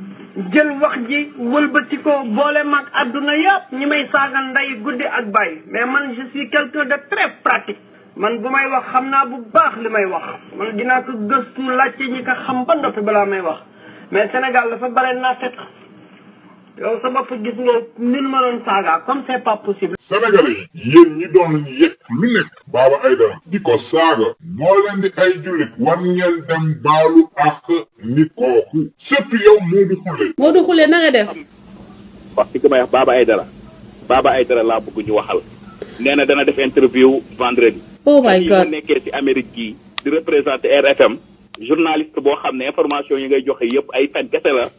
jël wax ji wëlbati ko boole mag adduna yëpp ñi may saaga nday guddi ak bàyyi mais man je suis quelqu'un de très pratique man bu may wax xam naa bu baax li may wax man dinaa ko gëstu laajte ñi ko xam ba noppi balaa may wax mais Sénégal dafa bare naa fekk yow sa bopp gis nga nin ma doon saaga comme c'est pas possible. Sénégalais yi yéen ñi doon yëg lu nekk Baba Aïdara di ko saaga boo leen di ay jullit war ngeen dem baalu ak nit kooku surtout yow Modou Khoule na nga def wax ci ko may wax Baba Aïdara laa bëgg ñu waxal nee na dana def interview vendredi. oh my God nekkee ci Amérique gii di représenter RFM journaliste boo xam ne information yi ngay joxe yëpp ay fen kese la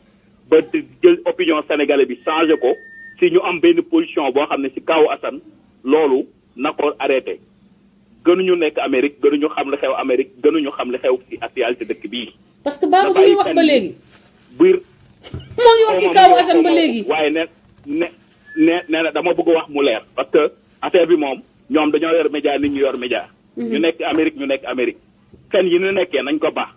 ba jël opinion sénégalais bi changé ko si ñu am benn position boo xam ne si kaw Assane loolu na ko arrêté gënuñu nekk Amérique gënuñu xam li xew Amérique gënuñu xam li xew si actualité dëkk bii. parce que Baba mu ngi wax ba léegi. biir moo ngi wax ci kaw Assane ba léegi. waaye nee na dama bëgg wax mu leer parce que affaire bi moom ñoom dañoo yor média nit ñu yor média. ñu nekk Amérique fen yi ñu nekkee nañ ko baax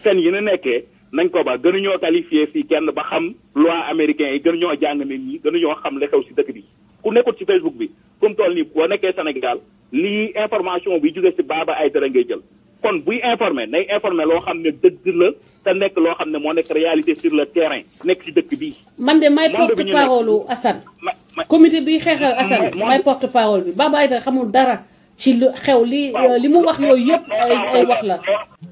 fen yi ñu nekkee. nañ ko ba gënuñoo qualifié fii kenn ba xam loi américain yi gënuñoo jàng nit ñi gënuñoo xam li xew si dëkk bi ku nekkul ci Facebook bi fu mu toll nii boo nekkee Sénégal lii information bi jóge ci Baba Aïdara ngay jël kon buy informer nay informer loo xam ne dëgg la te nekk loo xam ne moo nekk réalité sur le terrain nekk ci dëkk bii. man de may porte parole Assane. comité bi xeexal Assane may porte parole bi Baba Aïdara xamul dara ci lu xew li mu wax yooyu yëpp ay wax la.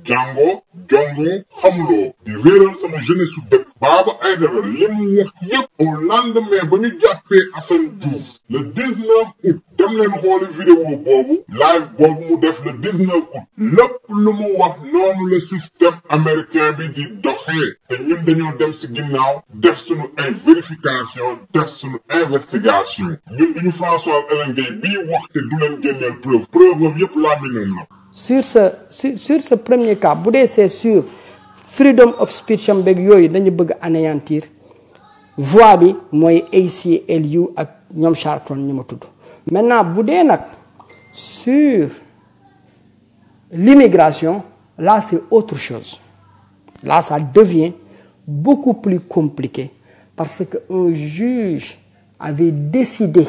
jàngoo jongoo xamuloo di réeral sama jeunesse su dëkk Baba Aïdara li mu wax yëpp au lendemain ba ñu jàppee Assane Diouf le 19 août dem leen xooli vidéo boobu live boobu mu def le 19 août lépp lu mu wax noonu le système américain bi di doxee te ñun dañoo dem si ginnaaw def suñu ay vérification def suñu investigation ñun duñu François Hélène Gueye bii wax te du leen génneel preuve boobu yëpp laaminam la. sur ce premier cas bu dee c'est sur freedom of speech am beeg yooyu dañu bëgg anéantir voix bi mooy ACLU ak ñoom Charlton ñu ma tudd maintenant bu dee nag sur l'immigration là c'est autre chose là ça devient beaucoup plus compliqué parce que un juge avait décidé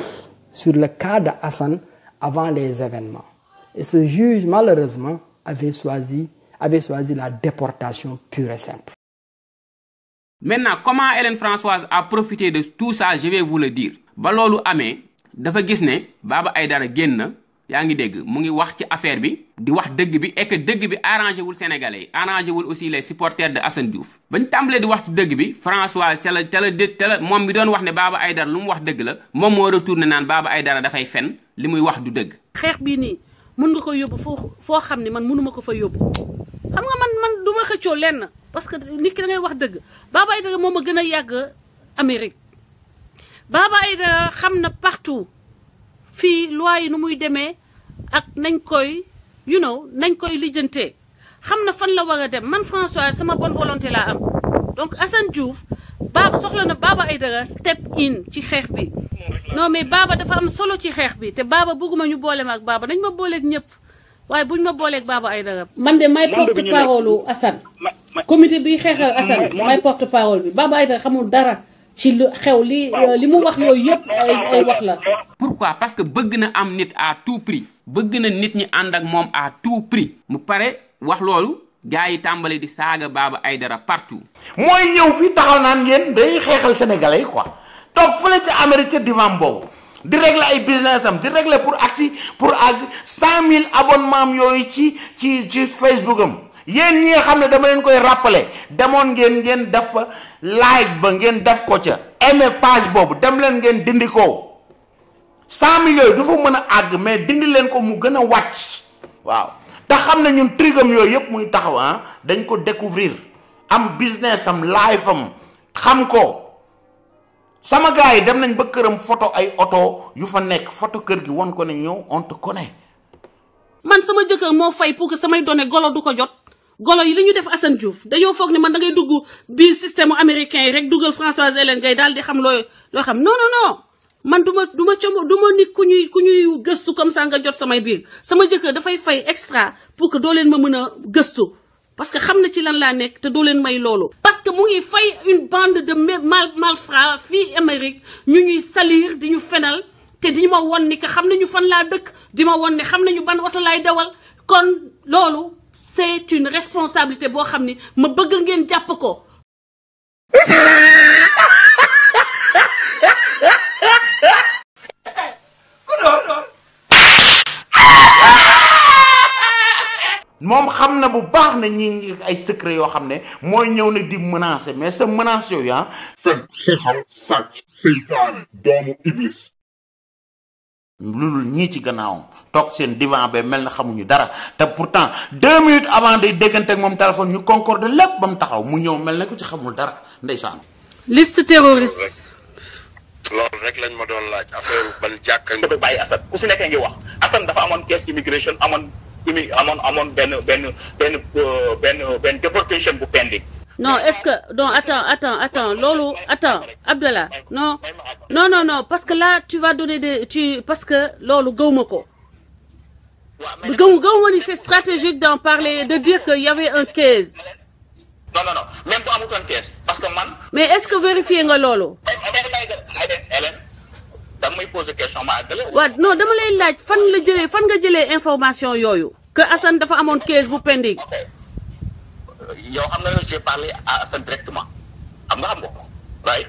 sur le cas de Assane avant les événements. Et ce juge, malheureusement, avait choisi la déportation pure et simple. Maintenant, comment Hélène Françoise a profité de tout ça, je vais vous le dire. Ba lolu amé, dafa gis né Baba Aïdara génn, yaa ngi dégg, mu ngi wax ci affaire bi, di wax dëgg bi et que dëgg bi arrangé wul Sénégalais, arrangé wul aussi les supporters de Assane Diouf. Bañ tàmbalee di wax ci dëgg bi, Françoise ca la moom mi doon wax ne Baba Aïdara lu mu wax dëgg la, moom moo retourné naan Baba Aïdara dafay fen, li muy wax du dëgg. Xeex bii nii mën nga ko yóbbu foo xam ne man mënuma ko fa yóbbu xam nga man du ma xëccoo lenn parce que nit ki da ngay wax dëgg Baba Aïdara moom a gën a yàgg Amérique Baba Aïdara xam na partout fii loi yi nu muy demee ak nañ koy nañ koy lijjantee xam na fan la war a dem man François sama bonne volonté laa am donc Assane Diouf soxla na Baba Aïdara step in ci xeex bi non mais Baba dafa am solo ci xeex bi te Baba bëgguma ñu boole ma ak Baba nañ ma booleeg ñëpp waaye buñ ma booleeg Baba Aïdara man de may porte parole Assane comité bi xeexal Assane may porte parole bi Baba Aïdara xamul dara ci lu xew li mu wax yooyu yëpp ay wax la. Pourquoi? Parce que bëgg na am nit à tout prix bëgg na nit ñi ànd ak moom à tout prix mu pare wax loolu gars yi tàmbali di saaga Baba Aïdara partout. mooy ñëw fii taxaw naan yéen day xeexal sénégalais yi quoi toog fële ca Amérique ca divan boobu di régler ay business am di régler pour àgg 100 000 abonnement am yooyu ci Facebook am yéen ñi nga xam ne dama leen koy rappeler demoon ngeen def fa like ba ngeen def ko ca aimer page boobu dem leen ngeen dindi ko 100 000 yooyu du fa mën a àgg mais dindi leen ko mu gën a wàcc waaw te xam ne ñun trigam yooyu yëpp muy taxaw dañ ko découvrir am business am life am xam ko sama gars yi dem nañ ba këram photo ay oto yu fa nekk photo kër gi won ko ne ñëw on te connaît. man sama jëkkër moo fay pour que samay données golo du ko jot golo yi li ñu def Assane Diouf dañoo foog ne man da ngay dugg biir système américain yi rek dugal Françoise Hélène Gueye daal di xam loo xam non man du ma nit ku ñuy gëstu comme ça nga jot samay biir sama jëkkër dafay fay extra pour que doo leen ma mën a gëstu parce que xam na ci lan laa nekk te doo leen may loolu. parce que mu ngi fay une bande de malfrats fii Amérique ñu ñuy salir di ñu fenal te di ma won ni que xam nañu fan laa dëkk di ma won ne xam nañu ban oto laay dawal kon loolu c'est une responsabilité boo xam ni ma bëgg ngeen jàpp ko. moom xam na bu baax ne ñi ay secret yoo xam ne mooy ñëw na di menacer mais sa menace yooyu fen xeexal sàcc seytaane doomu iblis loolu ñii ci gannaawam toog seen divan ba mel na xamuñu dara te pourtant 2 minutes avant day déggante ak moom téléphone ñu concorde lépp ba mu taxaw mu ñëw mel na ko ci xamul dara ndeysaan. liste terroriste. loolu rek lañ ma doon laaj affaire ban jàkka nga bàyyi Assane ku si nekkee ngi wax Assane dafa amoon caisse immigration amoon benn déportation bu pending. non est-ce que non attends loolu attends Abdallah non parce que là tu vas donner parce que loolu gëwma ko gëwma ni c'est stratégique d'en parler de dire que y avait un case. non même bu amutoon case parce que man. mais est-ce que vérifier nga loolu. da nga may poser question ma àggale. waaw non dama lay laaj fan nga jëlee information yooyu que Assane dafa amoon case bu pending. yow xam nga j'ai parlé à Assane directement xam nga ko right.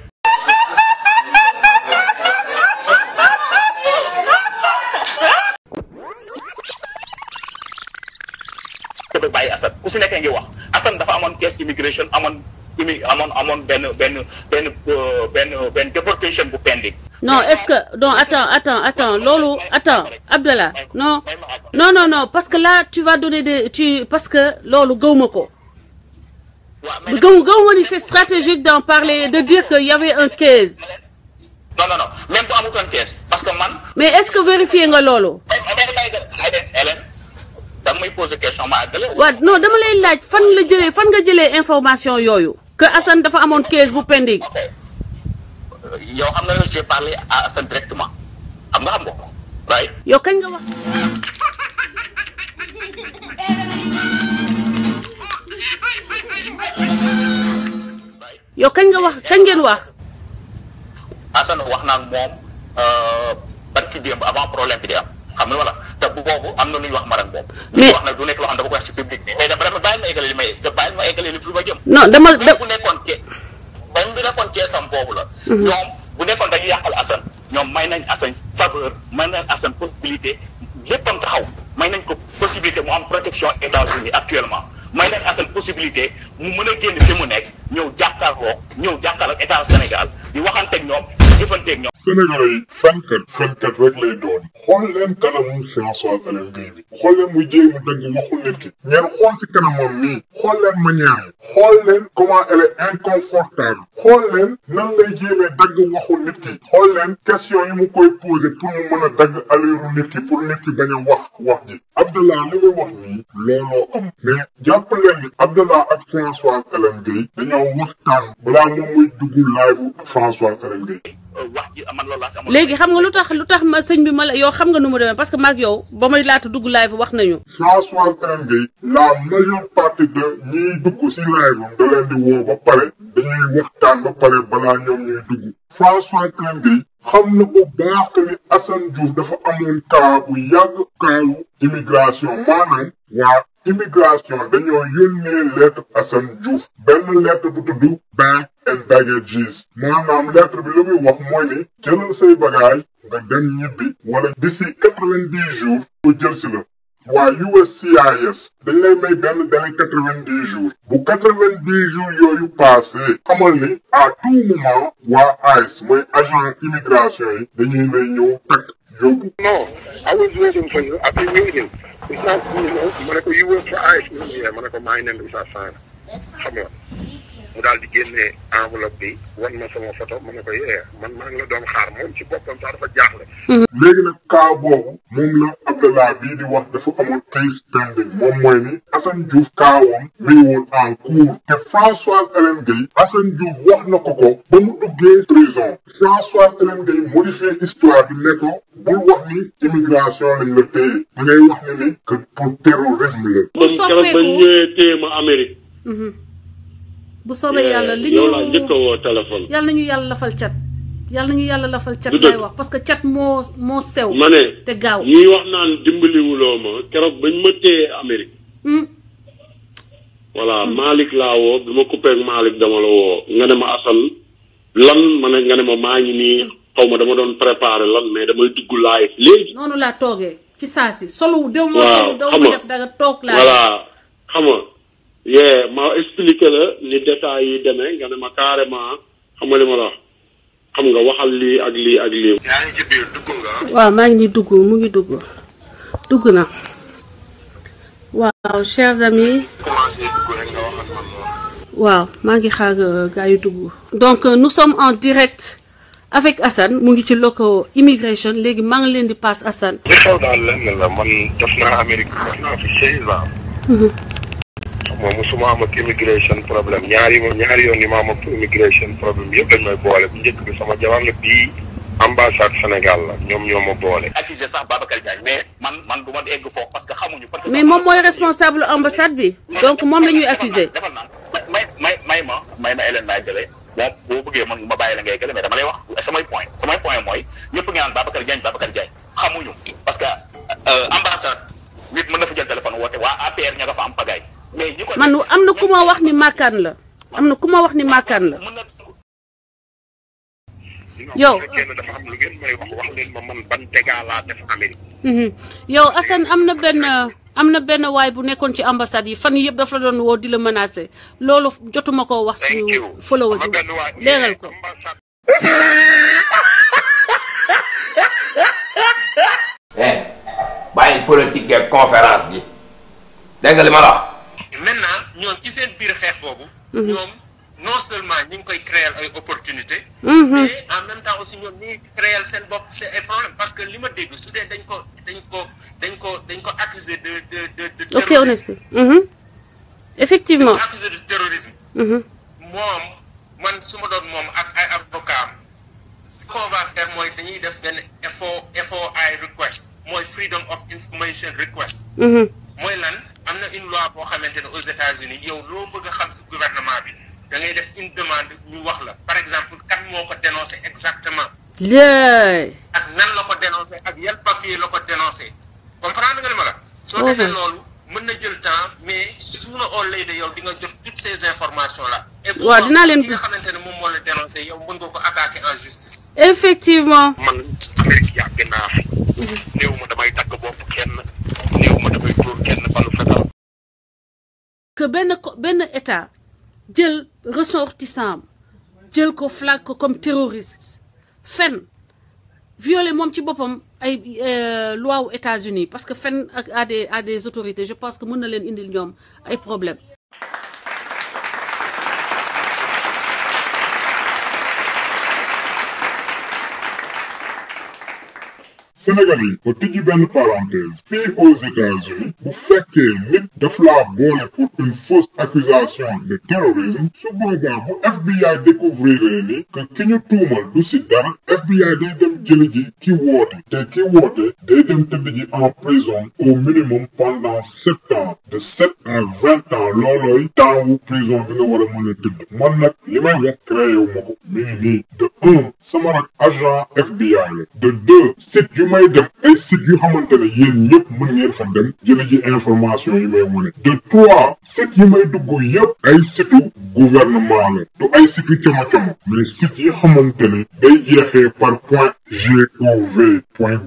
te bàyyi Assane ku si nekkee ngi wax Assane dafa amoon caisse immigration amoon benn déportation bu pending. non est-ce que non attends loolu attends Abdallah non parce que là tu vas donner parce que loolu gëwuma ko. gëwuma ni c'est stratégique d'en parler de dire que y avait un case. non même bu amutoon case parce que man. mais est-ce que vérifier nga loolu. Hélène da nga may poser question ma àggale. waaw non dama lay laaj fan nga jëlee information yooyu que Assane dafa amoon case bu pending. yow xam nga j'ai parlé à Assane directement xam nga ko right. yow kañ nga wax. yow kañ ngeen wax. Assane wax naa ak moom barki démb avant problème bi di am xam nga wala te bu boobu am na lu ñu wax man ak moom. mais wax na du nekk loo xam ne dama koy wax ci public bi mais dama bàyyi ma eggale li ma eggale li fi ma jëm. non dama bu nekkoon keesam boobu la. ñoom bu nekkoon dañuy yàqal Assane ñoom may nañ Assane faveur may nañ Assane possibilité léppam taxaw may nañ ko possibilité mu am protection États-Unis actuellement may nañ Assane possibilité mu mën a génn fi mu nekk ñëw jàkkaarloo état Sénégal di waxanteeg ñoom di jëfanteeg ñoom. Sénégalais yi fenkat rek lay doon xool leen kanamu François Hélène Gueye bi xool leen muy jéem a dagg waxu nit ki ngeen xool si kanamam nii xool leen manière xool leen comment elle est inconfortable xool leen nan lay jéemee dagg waxu nit ki xool leen question yi mu koy poser pour mu mën a dagg aleeru nit ki pour nit ki bañ a wax ji Abdallah li muy wax nii looloo am mais jàpp leen ni Abdallah ak François Hélène Gueye dañoo waxtaan balaa moom muy dugg live François Hélène Gueye. léegi xam nga lu tax ma sëñ bi ma la yow xam nga nu mu demee parce que maag yow ba may laata dugg live wax nañu. François Hélène Gueye la majeure partie de ñiy dugg si live am da leen di woo ba pare dañuy waxtaan ba pare balaa ñoom ñuy dugg François Hélène Gueye xam na bu baax que ni Assane Diouf dafa amoon cas bu yàgg kaayu immigration maanaam waa immigration dañoo yónnee lettre Assane Diouf benn lettre bu tudd Bags and Baggages maanaam lettre bi lu muy wax mooy ni jëlal say bagage nga dem ñibbi wala d'ici 90 jours ñu jël si la waa USCIS dañ lay may benn délai 90 jours bu 90 jours yooyu passé xamal ni à tout moment waa ICE mooy agent immigration yi dañuy lay ñëw takk yóbbu. No, I was waiting for you. I've been waiting. It's not, ma ne ko you work for ICE. Ma ne ko maa ngi nen Issa Sane xam nga mu daal di génne enveloppe bi wan ma sama photo ma ne ko man maa ngi la doon xaar moom ci boppam sax dafa jaaxle. léegi nag cas boobu moom la Abdallah bii di wax dafa amoon case pending moom mooy ni Assane Diouf kaawam mi ngi woon en cours te François Hélène Gueye Assane Diouf wax na ko ba mu duggee prison François Hélène Gueye modifié histoire bi ne ko bul wax ni immigration lañ la téye da ngay wax ni que pour terrorisme la. kon keroog ba ñëwee téye ma Amérique. bu soobee yàlla li ñu yow laa njëkk a woo téléphone. yàlla nañu yàlla lafal cat yàlla nañu yàlla lafal cat lay wax parce que cat moo sew. ma ne te gaaw ñuy wax naan dimbaliwuloo ma keroog bañ ma téye Amérique. voilà Malick laa woo bi ma coupé ak Malick dama la woo nga ne ma Assane lan ma ne nga ne ma maa ngi nii xaw ma dama doon préparé lan mais damay dugg live léegi. noonu laa toogee ci saa si solo. waaw daw ma def danga toog laa. voilà xam nga ma expliqué la ni détails yi demee nga ne ma carrément xam nga li ma la wax xam nga waxal lii ak lii ak lii. yaa ngi ci biir dugg nga. waaw maa ngi nii dugg mu ngi dugg na. waaw chers amis. commencé dugg rek nga wax ak man moom. waaw maa ngi xaar gars yu dugg. donc nous sommes en direct avec Assane mu ngi ci loco immigration léegi maa ngi leen di passe Assane. li xew daal lenn la man def naa Amérique def naa fi 16 ans. moom musuma am ak immigration problème ñaari yoon yi ma am ak immigration problème yëpp dañ may boole bu njëkk bi sama jabar la bii ambassade Sénégal la ñoom ñoo ma boole. accusé sax Babacar Diagne mais man du ma egg foofu parce que xamuñu. mais moom mooy responsable ambassade bi donc moom la ñuy accusé. defal naa may ma Hélène laay jëlee moom boo bëggee man ma bàyyi la ngay gële mais dama lay wax samay point mooy ñëpp ngi naan Babacar Diagne xamuñu parce que ambassade nit mën na fa jël téléphone woote waa APR ña nga fa am pagaay mais ñi ko man am na ku ma wax ni Makane la am na ku ma wax ni Makane la yow dafa am lu ngeen may wax leen ma man ban dégâts laa def Amérique. yow Assane am na benn waay bu nekkoon ci ambassade yi fan yii yëpp dafa la doon woo di la menacer loolu jotuma koo wax suñu followers yi leeral ko. bàyyi politique ak conférence bi dégg nga li ma la wax. maintenant ñoom ci seen biir xeex boobu. ñoom non seulement ñu ngi koy créer ay opportunités. mais en même temps aussi ñoom ñu ngi créer seen bopp c'est un problème parce que li ma dégg su dee dañ ko accuser de terrorisme. ok on est effectivement. dañ ko accuser de terrorisme. moom man su ma doon moom ak ay avocat am ce qu'on va faire mooy dañuy def benn FOI request mooy freedom of information request. mooy lan am na une loi boo xamante ne aux États-Unis yow loo bëgg a xam si gouvernement bi da ngay def une demande ñu wax la par exemple kan moo ko dénoncé exactement. ak nan la ko dénoncé ak yan papier la ko dénoncé comprendre nga li ma la. soo defee loolu mën na jël temps mais sooner or later yow di nga jot toutes ces informations là. waaw dinaa leen ki nga xamante ne moom moo la dénoncé yow mën nga ko attaquer en justice. effectivement. man Amérique yàgg naa fi. néew ma damay dagg bopp kenn néew ma damay dóor kenn balu fetal. que benn état jël ressortissant jël ko flag ko comme terroriste fen violé moom ci boppam ay loi wu États-Unis parce que fen ak à des autorités je pense que mën na leen indil ñoom ay problème. Sénégalais ba tijji benn parenthèse fii aux États-Unis bu fekkee nit daf laa boole pour une fausse accusation de terrorisme su boobaa bu FBI découvrir ni que ki ñu tuumal du si dara FBI day dem jëli ji ki woote te ki woote day dem tëdd ji en prison au minimum pendant 7 ans de 7 à 20 ans loolooy temps wu prison bi nga war a mën a tëdd man nag li may wax créé wu ma ko mi ngi nii de 1 sama rak agent FBI la de 2 site yu may dem ay sites yu xamante ne yéen ñëpp mën ngeen fa dem jële ji information yi may wane de 3 sites yi may dugg yëpp ay situ gouvernement la du ay situ cama-cama mais sites yi xamante ne day jeexee par .gov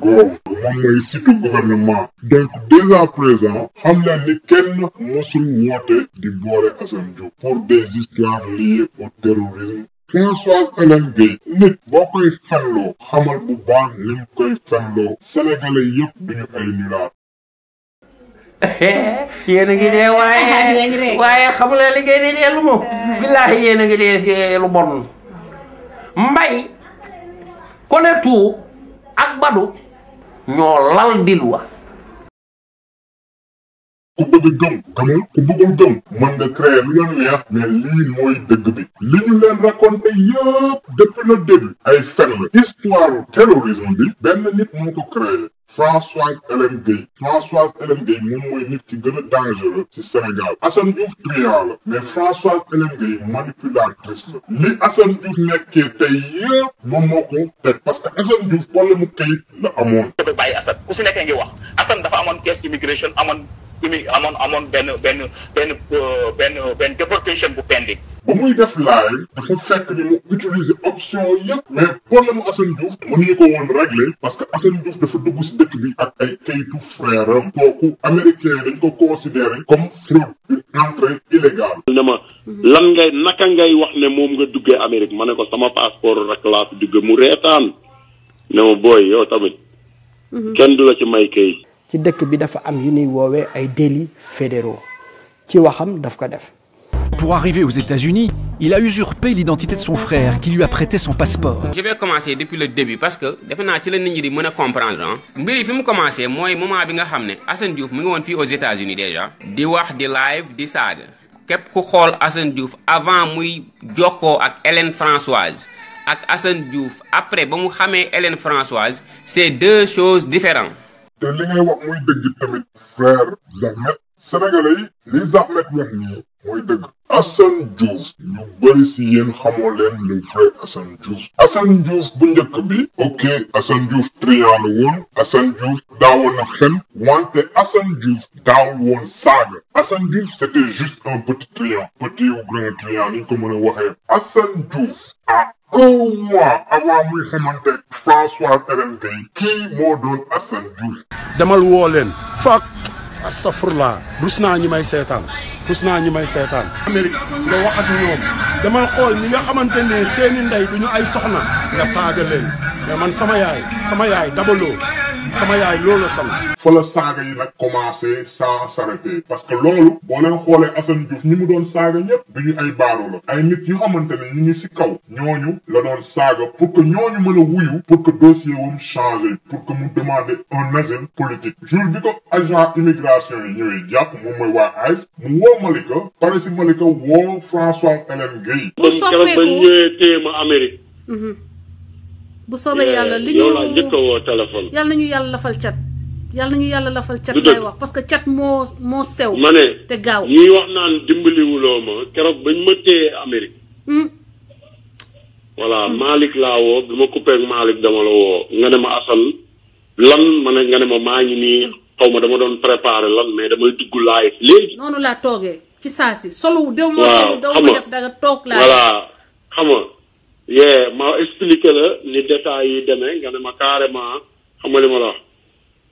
moom mooy situ gouvernement donc dès à présent xam leen ni kenn mosul woote di boole Assane Diouf pour des histoires liées au terrorisme. Françoise Hélène Gueye nit boo koy fenloo xamal bu baax li nga koy fenloo sénégalais yëpp duñu ay nulaat. yéen a ngi dee waaye xamulee li ngay dee lu moom. billaahi yéen a ngi dee lu bon. Mbay Konetu ak Badu ñoo lal dil wa. ku bëgg gëm gëmal ku bëggul gëm mën nga créer lu leen neex mais lii mooy dëgg bi li ñu leen raconté yëpp depuis le début ay fen la histoire terrorisme bi benn nit moo ko créé Françoise Hélène Gueye moom mooy nit ki gën a dangereux ci Sénégal Assane Diouf triant la mais Françoise Hélène Gueye manipulatrice la li Assane Diouf nekkee tey yëpp moom moo ko teg parce que Assane Diouf problème mu kayit la amoon. bàyyi Assane ku si nekkee ngi wax Assane dafa amoon caisse immigration amoon benn déportation bu pending. ba muy def live dafa fekk ni mu utiliser option yëpp mais problème Assane Diouf mënuñu ko woon régler parce que Assane Diouf dafa dugg si dëkk bi ak ay kayitu frère am kooku américain dañ ko considéré comme fraude une entrée illégale. ne ma naka ngay wax ne moom nga duggee Amérique ma ne ko sama passeport rek laa fi dugg mu reetaan ne ma booy yow tamit kenn du la ci may kayit. ci dëkk bi dafa am yu ñuy woowee ay délits fédéraux ci waxam daf ko def. Pour arriver aux États-Unis, il a usurpé l'identité de son frère qui lui a prêté son passeport. Je vais commencer depuis le début parce que defe naa ci la nit ñi di mën a comprendre ah. mbir yi fi mu commencé mooy moment bi nga xam ne Assane Diouf mu ngi woon fii aux États-Unis déjà. di wax di live di saaga. képp ku xool Assane Diouf avant muy jokkoo ak Hélène Françoise ak Assane Diouf après ba mu xamee Hélène Françoise c'est deux choses différentes. te li ngay wax muy dëgg tamit frère Zahmet sénégalais yi li Zahmet wax nii mooy dëgg. Assane Diouf ñu bëri si yéen xamoo leen le vrai Assane Diouf. Assane Diouf bu njëkk bi. ok Assane Diouf triant la woon. Assane Diouf daawoon na fen. wante Assane Diouf daawul woon saaga. Assane Diouf c'était juste un petit triant. petit ou grand triant ni ñu ko mën a waxee. Assane Diouf ah. 1 mois avant muy xamante François Hélène Gueye kii moo doon Assane Diouf. demal woo leen fuck astafurlah rus naa ñi may seetaan Amérique nga wax ak ñoom demal xool ñi nga xamante ne seeni ndey duñu ay soxna nga saaga leen mais man sama yaay dabaloo sama yaay loolu la sant. fa la saaga yi nag commencé sans s'arrêter parce que loolu boo leen xoolee Assane Diouf ñi mu doon saaga ñëpp duñu ay baaro la ay nit yu xamante ne ñu ngi si kaw ñooñu la doon saaga pour que ñooñu mën a wuyu pour que dossier wam changé pour que mu demander un asile politique jour bi ko agent immigration yi ñëwee jàpp moom mooy waa ICE mu woo Malika pare si Malika woo François Hélène Gueye. bu soppeeku ba ñëwee téema Amérique. bu soobee yàlla li ñu yow laa njëkk a woo téléphone. yàlla nañu yàlla lafal cat lay wax parce que cat moo sew. ma ne te gaaw ñuy wax naan dimbaliwuloo ma keroog bañ ma téye Amérique. voilà Malick laa woo bi ma coupé ak Malick dama la woo nga ne ma Assane lan ma ne nga ne ma maa ngi nii xaw ma dama doon préparé lan mais damay dugg live léegi. noonu laa toogee ci saa si solo. waaw daw ma def danga toog laa. voilà xam nga ma expliqué la ni détails yi demee nga ne ma carrément xam nga li ma la wax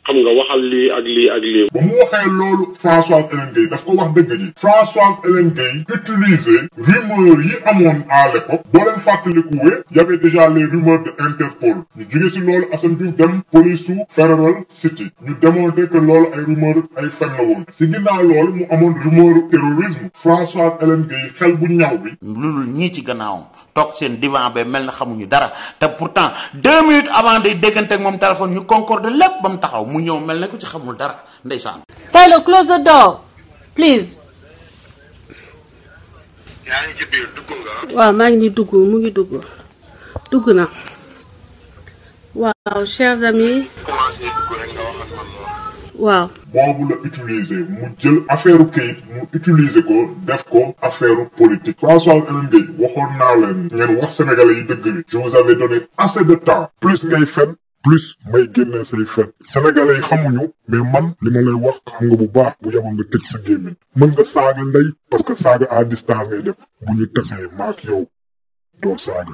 xam nga waxal lii ak lii ak lii. ba mu waxee loolu Françoise Hélène Gueye daf ko wax dëgg ji. Françoise Hélène Gueye utiliser rumeurs yi amoon à l'époque boo leen fàttalikuwee y avait déjà les rumeurs de Interpol ñu jóge si loolu Assane Diouf dem police su Federal City ñu démontré que loolu ay rumeurs ay fen la woon si ginnaaw loolu mu amoon rumeur terrorisme Françoise Hélène Gueye xel bu ñaw bi. loolu ñii ci gannaawam toog seen divan ba mel na xamuñu dara te pourtant 2 minutes avant day déggante ak moom téléphone ñu concorde lépp ba mu taxaw mu ñëw mel na ko ci xamul dara ndeysaan. Tyler, close the door please. yaa ngi ci biir dugg nga. waaw maa ngi ni dugg mu ngi dugg na waaw chers amis. commencé dugg rek nga wax ak man moom. waaw. boobu la utiliser mu jël affaire kayit mu utiliser ko def ko affaire politique. Françoise Hélène Gueye waxoon naa leen ngeen wax sénégalais yi dëgg li je vous avais donné assez de temps plus ngay fen plus may génnee say fen sénégalais yi xamuñu mais man li ma lay wax xam nga bu baax bu yabal nga tëj sa gémmiñ mën nga saaga ndey parce que saaga à distance ngay def bu ñu tasee maak yow doo saaga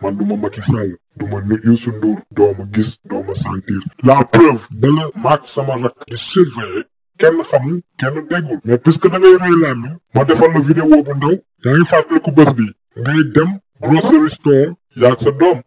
man du ma Macky Sall du ma Youssou Ndour doo ma gis doo ma sentir la preuve dala maak sama rak di surveiller kenn xamul kenn déggul mais puisque da ngay rey laa ma defal la vidéo bu ndaw yaa ngi fàttaliku bés bi ngay dem grocery store yaag sa doom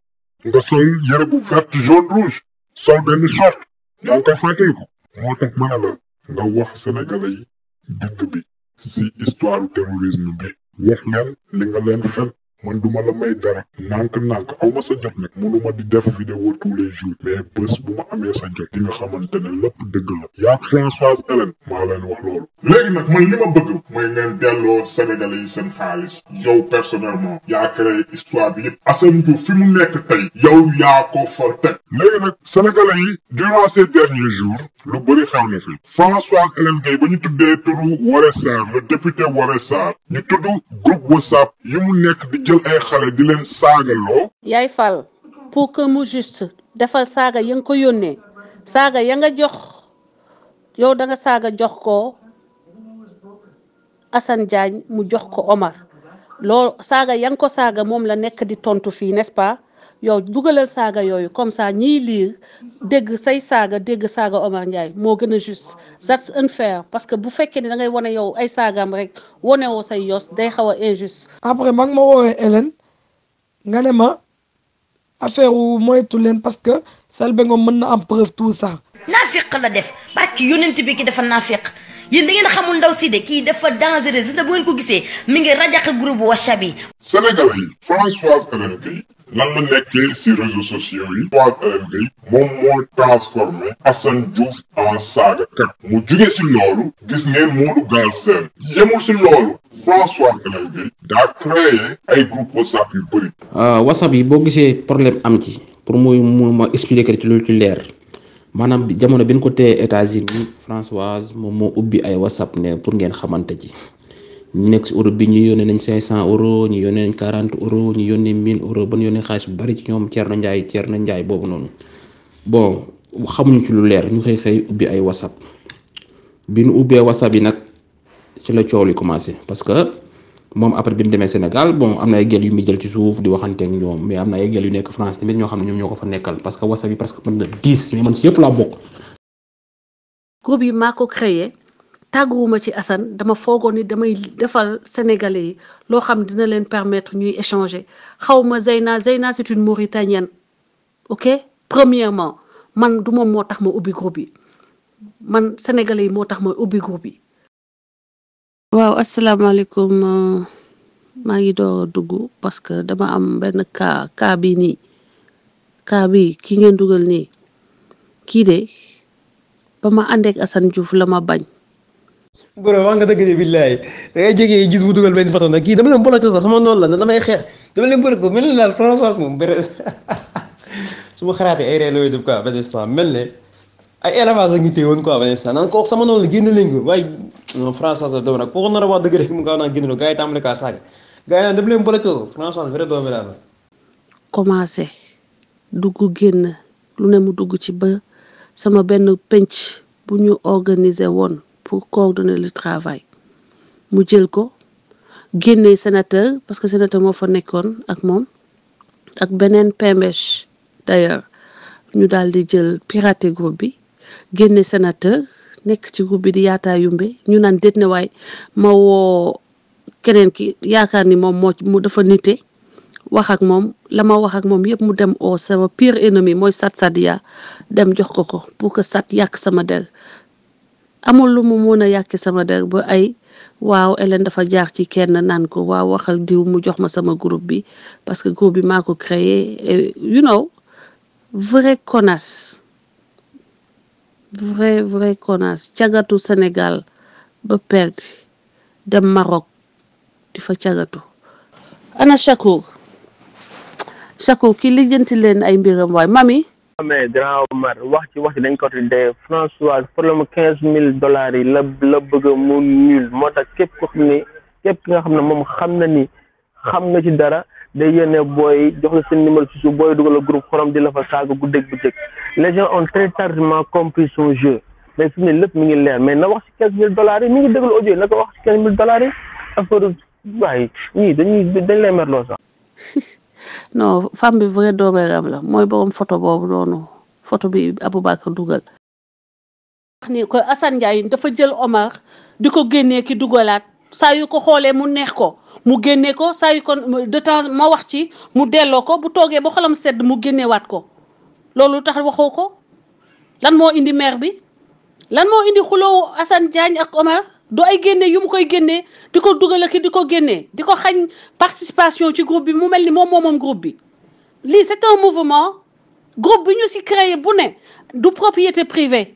nga sol yére bu vert jaune rouge sol benn short yaa ngi koy fàttaliku moo tax ma ne la nga wax sénégalais yi dëgg bi si histoire terrorisme bi wax leen li nga leen fen man duma la may dara nànk aw ma sa jot nag mënuma di def vidéo tous les jours mais bés bu ma amee sa jot di nga xamante ne lépp dëgg la yaag Françoise Hélène maa leen wax loolu léegi nag man li ma bëgg mooy ngeen delloo sénégalais yi seen xaalis yow personnellement yaa créé histoire bi yëpp Assane Diouf fi mu nekk tey yow yaa ko fa teg léegi nag sénégalais yi durant ces derniers jours lu bëri xew na fi Françoise Hélène Gueye ba ñu tuddee turu Woré Sarr le député Woré Sarr ñu tudd groupe WhatsApp yi mu nekk di jël ay xale di leen saagaloo. yaay fal pour que mu juste defal saaga ya nga ko yónnee saaga ya nga jox yow da nga saaga jox ko Assane Diagne mu jox ko Omar loolu saaga ya nga ko saaga moom la nekk di tontu fii n'est-ce pas yow dugalal saaga yooyu comme ça ñiy liir dégg say saaga dégg saaga Omar Ndiaye moo gën a juste that's unfair parce que bu fekkee ne da ngay wane yow ay saagaam rek wane woo say yos day xaw a injuste. après mag ma woowee Hélène nga ne ma affaire wu moytu leen parce que Selbé Ngom mën na am preuve tout ça. naafiq la def barki yonent bi ki dafa naafiq yéen da ngeen xamul ndaw si de kii dafa dangereux bu ngeen ko gisee mi ngi rajaxe groupe WhatsApp yi. sénégalais yi Françoise Hélène Gueye lan la nekkee si réseaux sociaux yi. Françoise Hélène Gueye moom moo transformé Assane Diouf en saagakat mu jóge si loolu gis ngeen Modou Galsen yemul si loolu Françoise Hélène Gueye daa créé ay groupe WhatsApp yu bëri. WhatsApp yi boo gisee problème am ci pour mu ma expliquer ci lu ci leer maanaam jamono bi ñu ko téye États-Unis Françoise moom moo ubbi ay WhatsApp ne pour ngeen xamante ci ñu nekk si Europe bi ñu yónnee nañ 500 euros ñu yónnee nañ 40 euros ñu yónnee 1000 euros ba ñu yónnee xaalis bu bari ci ñoom Thierno Ndiaye boobu noonu bon xamuñu ci lu leer ñu xëy ubbi ay WhatsApp bi ñu ubbee WhatsApp yi nag ci la coow li commencé parce que moom après bi mu demee Sénégal bon am na ay gel yu muy jël ci suuf di waxanteeg ñoom mais am na ay gel yu nekk France tamit ñoo xam ne ñoom ñoo ko fa nekkal parce que WhatsApp yi presque mën na 10 mais man ci yëpp laa bokk. groupe yi maa ko créé tàgguwuma ci Assane dama foogoon ni damay defal sénégalais yi loo xam dina leen permettre ñuy échanger xawma Zeyna c'est une Mauritanienne ok premièrement man du moom moo tax ma ubbi groupe yi man sénégalais yi moo tax ma ubbi groupe yi. waaw asalaamaaleykum maa ngi door a dugg parce que dama am benn cas bi nii cas bi ki ngeen dugal nii kii de ba ma àndeek Assane Diouf la ma bañ. bro wax nga dëgg de billaay da ngay jógee gis bu dugal benn photo nag kii dama leen bloqué ko sama noonu la damay xeex dama leen bloqué ko mel ne daal François moom bëri su ma xalaatee ay ree looy def quoi benn instant mel ne ay élevage la ngi téye woon quoi benn instant naan kooku sama noonu la génn leen ko waaye non François la doom nag kooku nar a wax dëgg de fi mu gaaw naa génn gars yi tàmbali kaa saaga gars yi naan dama leen bloqué ko François vrai doomi daal la commencé dugg génn lu ne mu dugg ci ba sama benn penc bu ñu organiser woon pour coordonner le travail mu jël ko génne sénateur parce que sénateur moo fa nekkoon ak moom ak beneen PMH d'ailleurs ñu daal di jël pirater groupe bi génne sénateur nekk ci groupe bi di yaataa yumbe ñu naan déet ne waay ma woo keneen ki yaakaar ni moom mu dafa nite wax ak moom la ma wax ak moom yëpp mu dem oo sama pire ennemi mooy Sat Sadia dem jox ko pour que Sat yàq sama der amul lu mu mën a yàq sama der ba ay waaw Hélène dafa jaar ci kenn naan ko waaw waxal diw mu jox ma sama groupe bi parce que groupe bi maa ko créé you know vrai connasse vrai connasse cagatu Sénégal ba perdre dem Maroc di fa cagatu ana Chakour ki lijjanti leen ay mbiram waay mami mais grand Omar wax ci dañ ko tuddee François problème $15,000 yi la bëgg mu nul moo tax képp ki nga xam ne moom xam na ni xam nga ci dara day yéene booy jox la seen numéro ci suuf booy dugal groupe xorom di la fa saaga guddeeg bëccëg les gens ont très tardivement compris son jeu mais fi mu ne lépp mi ngi leer mais na wax ci $15,000 yi mi ngi déglu audio na ko wax ci $15,000 yi affaire waaye ñii dañ lay merloo sax. non femme bi vrai doomeeram la mooy borom photo boobu noonu photo bi Aboubacar dugal. wax ni ko Assane Ndiaye dafa jël Omar di ko génnee ki dugalaat saa yu ko xoolee mu neex ko mu génnee ko saa yu ko de temps ma wax ci mu delloo ko bu toogee ba xolam sedd mu génneewaat ko loolu tax waxoo ko lan moo indi maire bi lan moo indi xuloo Assane Diagne ak Omar do ay génne yu mu koy génnee di ko dugal ak di ko génnee di ko xañ participation ci groupe bi mu mel ni moom groupe bi lii c'est un mouvement groupe bi ñu si créé bu ne du propriété privée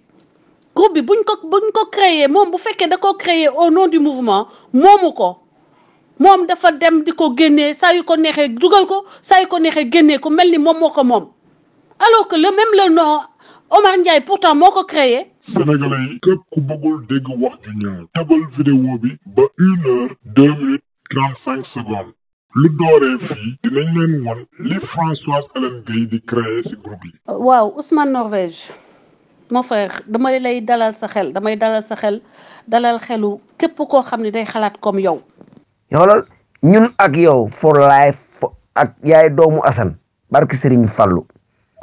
groupe bi buñ ko créé moom bu fekkee da ko créé au nom du mouvement moomu ko moom dafa dem di ko génnee saa yu ko neexee dugal ko saa yu ko neexee génnee ko mel ni moom moo ko moom alors que le nom Omar Ndiaye pourtant moo ko créé. Sénégalais yi képp ku bëggul dégg wax ju ñaaw tabal vidéo bi ba 1h 2 minutes 35 secondes lu dooree fii dinañ leen won li Françoise Hélène Gueye di créer ci groupe yi. waaw Ousmane Norvège mon frère damay lay dalal sa xel dalal xelu képp koo xam ne day xalaat comme yow. xoolal ñun ak yow for life ak yaay doomu Assane barki Serigne Fallou.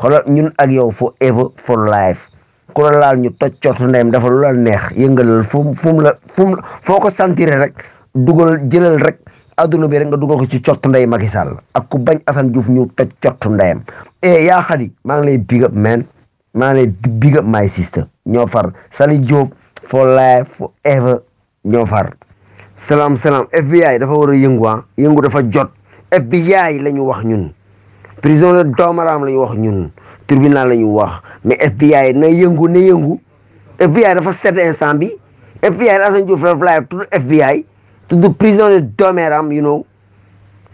xoolal ñun ak yow forever for life ku la laal ñu toj cort ndeyam dafa lu la neex yëngalal foo ko sentir rek dugal jëlal rek adduna bi rek nga dugal ko ci cort ndey Macky Sall ak ku bañ Assane Diouf ñu toj cort ndeyam yaa xadi maa ngi lay big up man maa ngi lay big up my sister ñoo far Sali Diop for life forever ñoo far salaam FBI dafa war a yëngu dafa jot FBI la ñu wax ñun prison de doomaraam la ñu wax ñun tribunal la ñu wax mais FBI na yëngu FBI dafa sedd instant bi FBI la Assane Diouf dafa laay tudd FBI tudd prison de doomaraam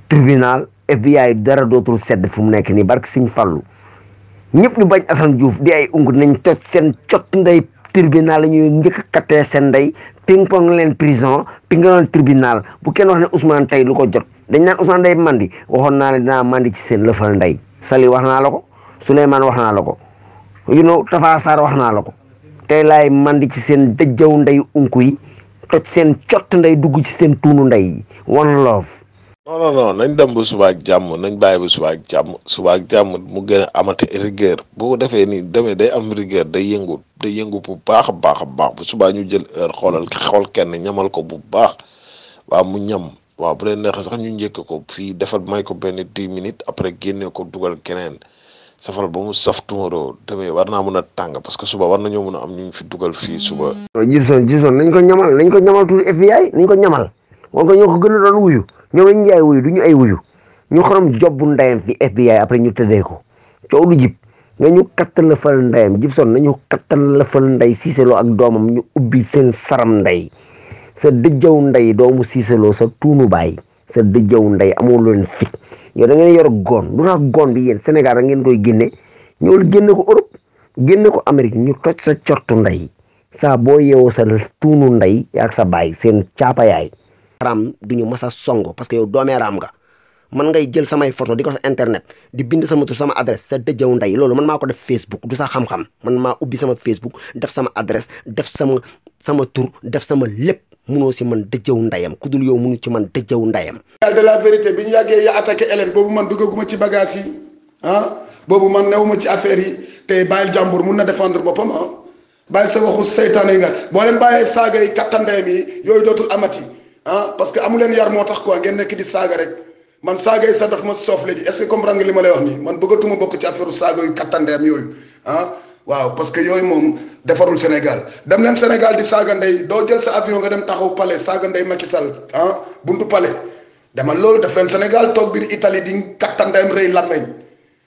tribunal FBI dara dootul sedd fu mu nekk nii barke Sëñ Fallu ñëpp ñu bañ Assane Diouf di ay nañ toj seen cot ndey tribunal la ñuy njëkk kattee seen ndey ping pong leen prison ping leen tribunal bu kenn wax ne Ousmane tey lu ko jot dañ naan Ousmane day mandi waxoon naa ne dinaa mandi ci seen lëfal ndey Sali wax naa la ko Souleymane wax naa la ko Tafa Sarr wax naa la ko tey laay mandi ci seen dëjjaw ndey unku yi toj seen cott ndey dugg ci seen tuunu ndey one love. non nañ dem ba suba ak jàmm nañ bàyyi ba suba ak jàmm mu gën a amati rigueur boo ko defee nii demee day am rigueur day yëngu bu baax a baax bu subaa ñu jël heure xool kenn ñamal ko bu baax waaw mu ñam waaw bu leen neexee sax ñu njëkk ko fii defal may ko benn 10 minutes après génne ko dugal keneen safal ba mu saf tumaro demee war naa mën a tàng parce que suba war nañoo mën a am ñu fi dugal fii suba. Gibson nañ ko ñamal tuuti FBI nañ ko ñamal wan ko ñoo ko gën a doon wuyu ñoom lañ jaay wuyu du ñu ay wuyu ñu xorom jobbu ndeyam fi FBI après ñu tëddee ko coow du jib nga ñu kattal la fal ndeyam Gibson nañu kattal la fal ndey siiseloo ak doomam ñu ubbi seen saram ndey sa dëjjaw ndey doomu siiseloo sa tuunu baay sa dëjjaw ndey amoo leen fit yow da ngeen yor goon lu tax goon bi yéen Sénégal da ngeen koy génne ñëwul génne ko Europe génne ko Amérique ñu toj sa cortu ndey saa boo yeewoo sa tuunu ndey ak sa baay seen caapa yaay ram duñu masa songo parce que yow doomee raam nga man ngay jël samay photo di ko def internet di bind sama tur sama adresse sa dëjjaw ndey loolu man maa ko def Facebook du sa xam-xam man maa ubbi sama Facebook def sama adresse def sama tur def sama lépp munoo si man dëjjaw ndeyam ku dul yow munu ci man dëjjaw ndeyam. de la vérité bi ñu yàggee ya attaqué Hélène boobu man duggaguma ci bagage yi boobu man newuma ci affaire yi te bàyyil jàmbur mun na défendre boppam bàyyil sa waxu seytaane yi nga boo leen bàyyee saaga yi kattandeem yi yooyu dootul amati parce que amu leen yar moo tax quoi ngeen nekk di saaga rek man saaga yi sax daf ma soof léegi est-ce que comprendre nga li ma lay wax nii man bëggatuma bokk ci affaire saaga yu kattandeem yooyu waaw parce que yooyu moom defarul Sénégal dem leen Sénégal di saaga ndey doo jël sa avion nga dem taxaw palais saaga ndey Macky Sall buntu palais demal loolu def leen Sénégal toog biir Italie di kattandeem rëy làmmeñ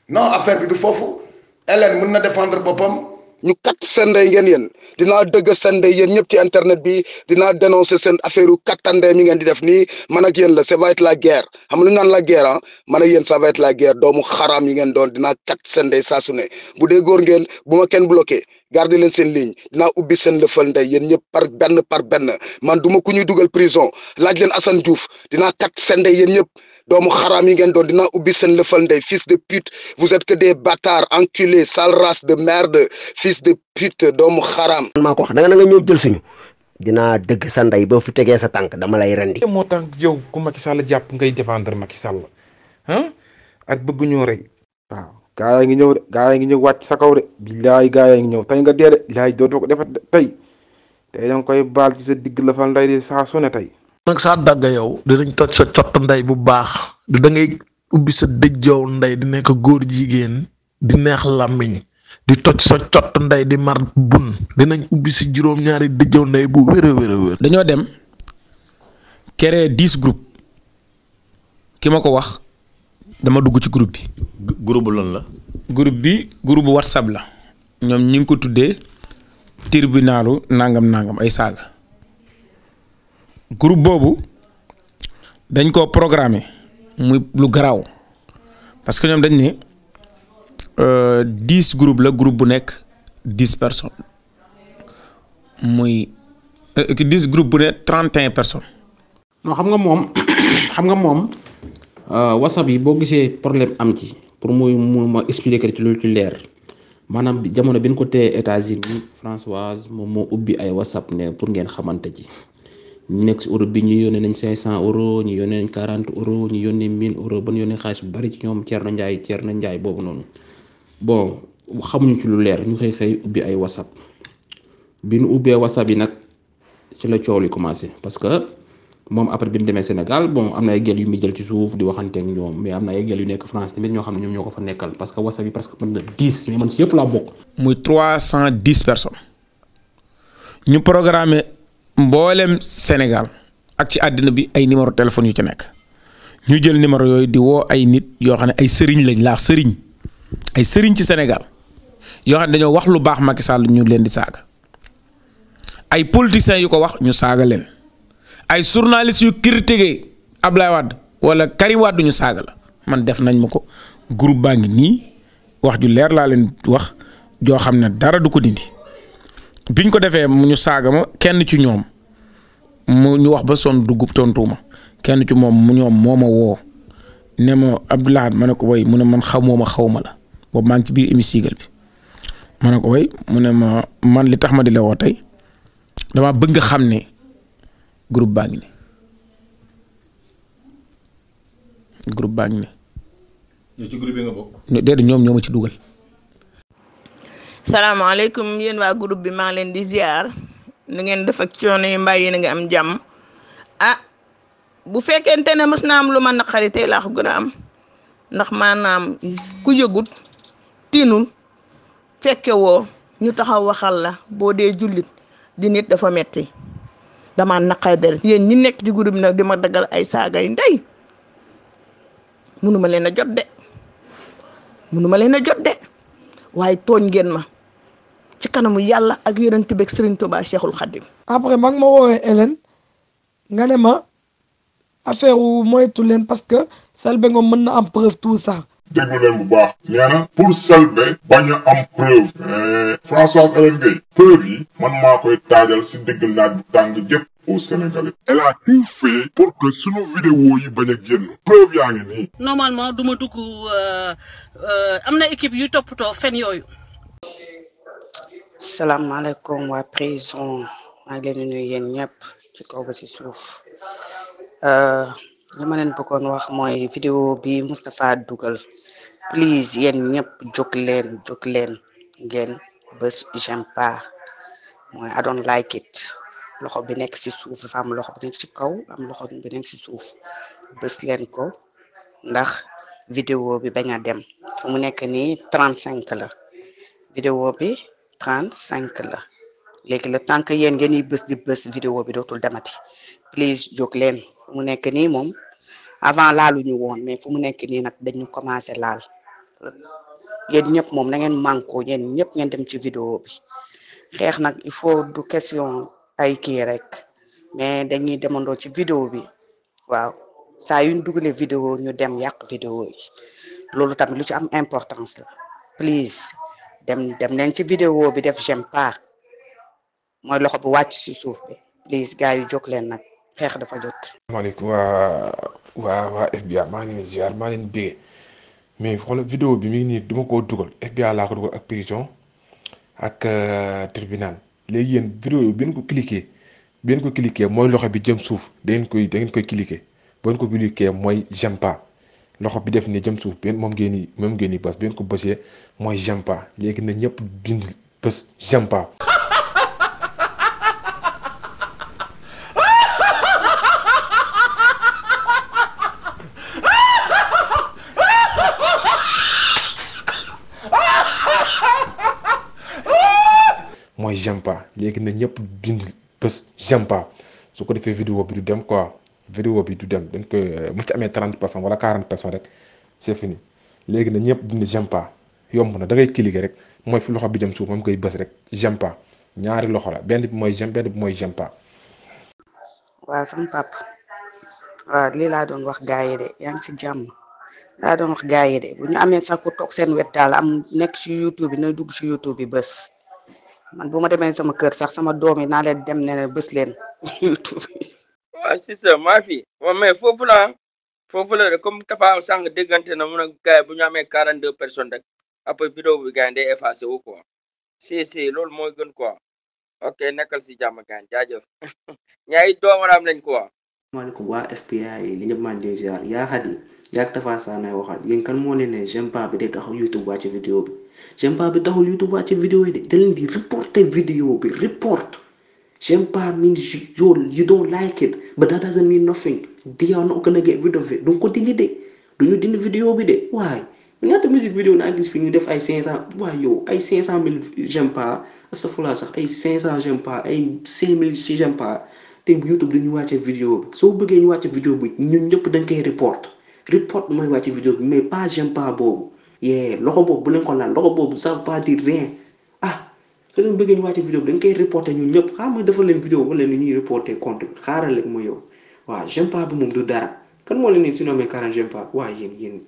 non affaire bi du foofu Hélène mën na défendre boppam. ñu kat seen ndey ngeen yéen dinaa dëgg seen ndey yéen ñëpp ci internet bi dinaa dénoncer seen affaire u kattandey mi ngeen di def nii man ak yéen la ça va être la guerre xam lu ñu naan la guerre man ak yéen ça va être la guerre doomu xaraam yi ngeen doon dinaa kat seen ndey saa su ne bu dee góor ngeen bu ma kenn bloqué garder leen seen ligne dinaa ubbi seen lëfal ndey yéen ñëpp par benn man du ma ku ñuy dugal prison laaj leen Assane Diouf dinaa kat seen ndey yéen ñëpp doomu xaraam yi ngeen doon dinaa ubbi seen lëfal ndey fils de pute vous êtes que des bâtards enculés sale race de merde fils de pute doomu xaraam. maa ko wax da nga ñëw jël suñu dinaa dëgg sa ndey boo fi tegee sa tànk dama lay rendi. moo tax yow ku Macky Sall jàpp ngay défendre Macky Sall ak bëgg ñoo rey. waaw gaa yaa ngi ñëw de gaa yaa ngi ñëw wàcc sa kaw de billaay gaa yaa ngi ñëw tey nga dee de billaay dootoo ko defat tey da nga koy baal ci sa digg lëfal ndey di saa su ne tey. nag saa dagga yow dinañ toj sa cott ndey bu baax da ngay ubbi sa dëjjaw ndey di nekk góor jigéen di neex làmmiñ di toj sa cott ndey di mar bun dinañ ubbi si juróom-ñaari dëjjaw ndey bu wér a wér. dañoo dem créer 10 groupes ki ma ko wax dama dugg ci groupe bi. groupe lan la. groupe bi groupe WhatsApp la ñoom ñu ngi ko tuddee tribunalu nangam ay saaga. groupe boobu dañ ko programmer muy lu garaaw parce que ñoom dañ ne 10 groupes la groupe bu nekk 10 personnes muy 10 groupes bu ne 31 personnes. non xam nga moom WhatsApp yi boo gisee problème am ci pour muy ma expliquer ci lu ci leer maanaam jamono bi ñu ko téye États-Unis Françoise moom moo ubbi ay WhatsApp ne pour ngeen xamante ci. ñu nekk si Europe bi ñu yónnee nañ 500 euros ñu yónnee nañ 40 euros ñu yónnee 1000 euros ba ñu yónnee xaalis bu bari ci ñoom Thierno Ndiaye boobu noonu bon xamuñu ci lu leer ñu xëy ubbi ay WhatsApp bi ñu ubbee WhatsApp yi nag ci la coow li commencé parce que moom après bi mu demee Sénégal bon am na ay gel yu muy jël ci suuf di waxante ak ñoom mais am na ay gel yu nekk France tamit ñoo xam ne ñoom ñoo ko fa nekkal parce que WhatsApp yi presque mën na 10 mais man ci yëpp laa bokk. muy 310 personnes ñu programmé. mboolem Sénégal ak ci àddina bi ay numéro téléphone yu ci nekk ñu jël numéro yooyu di woo ay nit yoo xam ne ay sëriñ lañ laa ay sëriñ ci Sénégal yoo xam ne dañoo wax lu baax Macky Sall ñu leen di saaga ay politiciens yu ko wax ñu saaga leen ay journalistes yu critiqué Ablaye Wade wala Karim Wade ñu saaga la man def nañ ma ko groupe baa ngi nii wax ju leer laa leen wax joo xam ne dara du ko dindi. biñ ko defee mu ñu saaga ma kenn ci ñoom mu ñu wax ba sonn dugub tontuuma kenn ci moom ñoom moo ma woo ne ma Abdoulaye ma ne ko way mu ne man xamoo ma xaw ma la boobu maa ngi ci biir hémicycle bi ma ne ko way mu ne ma man li tax ma di la woo tey dama bëgg nga xam ne groupe baa ngi ne. yow ci groupe bi nga bokk. déedéet ñoom ñoo ma ci dugal. salaamaaleykum yéen waa groupe bi maa ngi leen di ziar ni ngeen def ak coono yi mbaa yéen a ngi am jàmm ah bu fekkente ne mës naa am lu ma naqari tey laa ko gën a am ndax maanaam ku yëgut tiinul fekke woo ñu taxaw waxal la boo dee jullit di nit dafa metti dama naqari der yéen ñi nekk ci groupe bi nag di ma daggal ay saagay ndey mënuma leen a jot de waaye tooñ ngeen ma ci kanamu yàlla ak yonent bi ak Serigne Touba Cheikhul Khadim. après mag ma woowee Hélène nga ne ma affaire wu moytu leen parce que Selbé Ngom mën na am preuve tout ça. déglu leen bu baax nee na pour Selbé bañ a am preuve Françoise Hélène Gueye preuve yi man maa koy taajal si dégg naaj bu tàng jëpp au Sénégalais. Elle a tout fait pour que sunu vidéo yi bañ a génn preuve yaa ngi nii. normalement du ma dugg am na équipe yu toppatoo fen yooyu. salaamaaleykum waa prison maa ngi leen di nuyu yéen ñëpp ci kaw ba ci suuf li ma leen bëggoon wax mooy vidéo bi Moustapha dugal please yéen ñëpp jóg leen ngeen bés j'aime pas mooy I don't like it loxo bi nekk ci suuf dafa am loxo bi nekk ci kaw am loxo bi nekk ci suuf bés leen ko ndax vidéo bi bañ a dem fu mu nekk nii 35 la vidéo bi 35 la léegi le temps que yéen ngeen yi bés di bés vidéo bi dootul demati please jóg leen fu mu nekk nii moom avant laaluñu woon mais fu mu nekk nii nag dañu commencé laal yéen ñëpp moom na ngeen manko yéen ñëpp ngeen dem ci vidéo bi xeex nag il faut du question ay kii rek mais dañuy demandoo ci vidéo bi waaw saa yuñ dugalee vidéo ñu dem yàq vidéo yi loolu tamit lu ci am importance la please dem leen ci vidéo bi def j'aime pas mooy loxo bu wàcc ci suuf bi please gars yu jóg leen nag xeex dafa jot. asalaamaaleykum waa FBI maa ngi leen di ziar maa leen bëggee mais xoolal vidéo bi mi ngi nii duma koo dugal FBI laa ko dugal ak prison ak tribunal léegi yéen vidéo yi bi ngeen ko cliquer mooy loxo bi jëm suuf da ngeen koy cliquer bu ngeen ko cliquer mooy j'aime pas loxo bi def ni jëm suuf benn moom ngeen ni bës bi ngeen ko bësee mooy j'aime pas léegi na ñëpp bind bës j'aime pas. mooy j'aime pas léegi na ñëpp bind bés j'aime pas su ko defee vidéo bi du dem quoi vidéo bi du dem dañ koy mu ci amee 30 personnes wala 40 personnes rek c'est fini léegi na ñëpp bind j'aime pas yomb na da ngay cliquer rek mooy fi loxo bi jëm suuf moom koy bës rek j'aime pas ñaari loxo la benn bi mooy j'aime benn bi mooy j'aime pas. waaw sama papa waaw lii laa doon wax gars yi de yaa ngi si jàmm laa doon wax gars yi de bu ñu amee sax ku toog seen wet daal am nekk ci YouTube bi na dugg ci YouTube bi bés. man bu ma demee sama kër sax sama doom yi naa leen dem ne bés leen YouTube. waaw si ça maa fi waaw mais foofu la de comme Tafa sànq déggante na mun a gars yi bu ñu amee 42 personnes rek après vidéo bi gars yi day effacé wu quoi si loolu mooy gën quoi ok nekkal si jàmm gars yi jaajëf ñaari doomaraam lañ quoi. maaleykum waa FBI yi li ñëpp maa ngi ziar yaa xadi yaa Tafa saa nay waxaat yéen kan moo leen ne j'aime pas bi day taxaw YouTube wàcc vidéo bi. j'aime pas bi taxul YouTube wàcc vidéo yi de da leen di reporter vidéo bi report j'aime pas means you don't like it but that doesn't mean nothing they are not gonna get rid of it donc ko dindi de duñu dindi vidéo bi de waaye ñaata musique vidéo naa gis fi ñu def ay 500 waaye yow ay 500,000 j'aime pas astafurlah sax ay 500 j'aime pas ay 5,000 si j'aime pas te YouTube dañu wàcce vidéo bi soo bëggee ñu wàcce vidéo bi ñun ñëpp dañ koy report mooy wàcce vidéo bi mais pas j'aime pas boobu loxo boobu bu leen ko laal loxo boobu ça veut pas dire rien su leen bëggee ñu wàcce vidéo bi dañ koy reporter ñun ñëpp xam nga dafa leen vidéo wala ni ñuy reporter compte bi xaaral rek ma yow waaw j'aime pas bi moom du dara kan moo leen ni su ñu amee 40 j'aime pas waaye yéen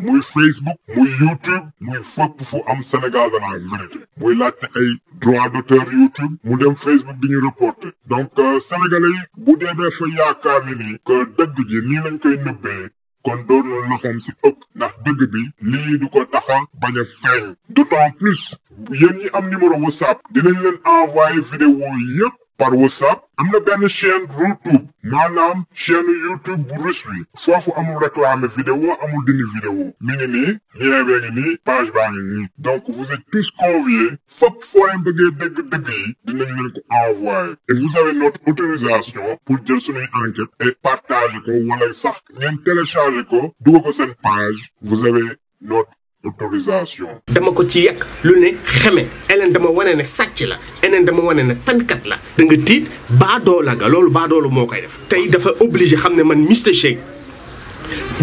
muy Facebook muy YouTube muy fépp fu am Sénégal de la vérité muy laajte ay droit d'auteur YouTube mu dem Facebook di ñu reporter donc sénégalais yi bu dee dafa yaakaar ni que dëgg ji nii lañ koy nëbbee kon doon na loxoom si ëpp ndax dëgg bi lii du ko taxa bañ a feeñ d'autant plus yéen ñi am numéro WhatsApp dinañ leen envoyer vidéo yépp par WhatsApp am na benn chaîne YouTube maanaam chaîne YouTube bu russe bi foofu amul réclamer vidéo amul dindi vidéo mi ngi nii lien bee ngi nii page baa ngi nii donc vous êtes tous conviés fépp foo leen bëggee dëgg yi dinañ leen ko envoyer et vous avez notre autorisation pour jël suñuy enquête et partager ko wala sax ngeen télécharger ko dugal ko seen page vous avez notre autorisation. dama ko ci yekk lu ne xeme Hélène dama wane ne sàcc la Hélène dama wane ne tankat la da nga tiit baadoola nga loolu baadoolu moo koy def tey dafa obligé xam ne man Mister Shake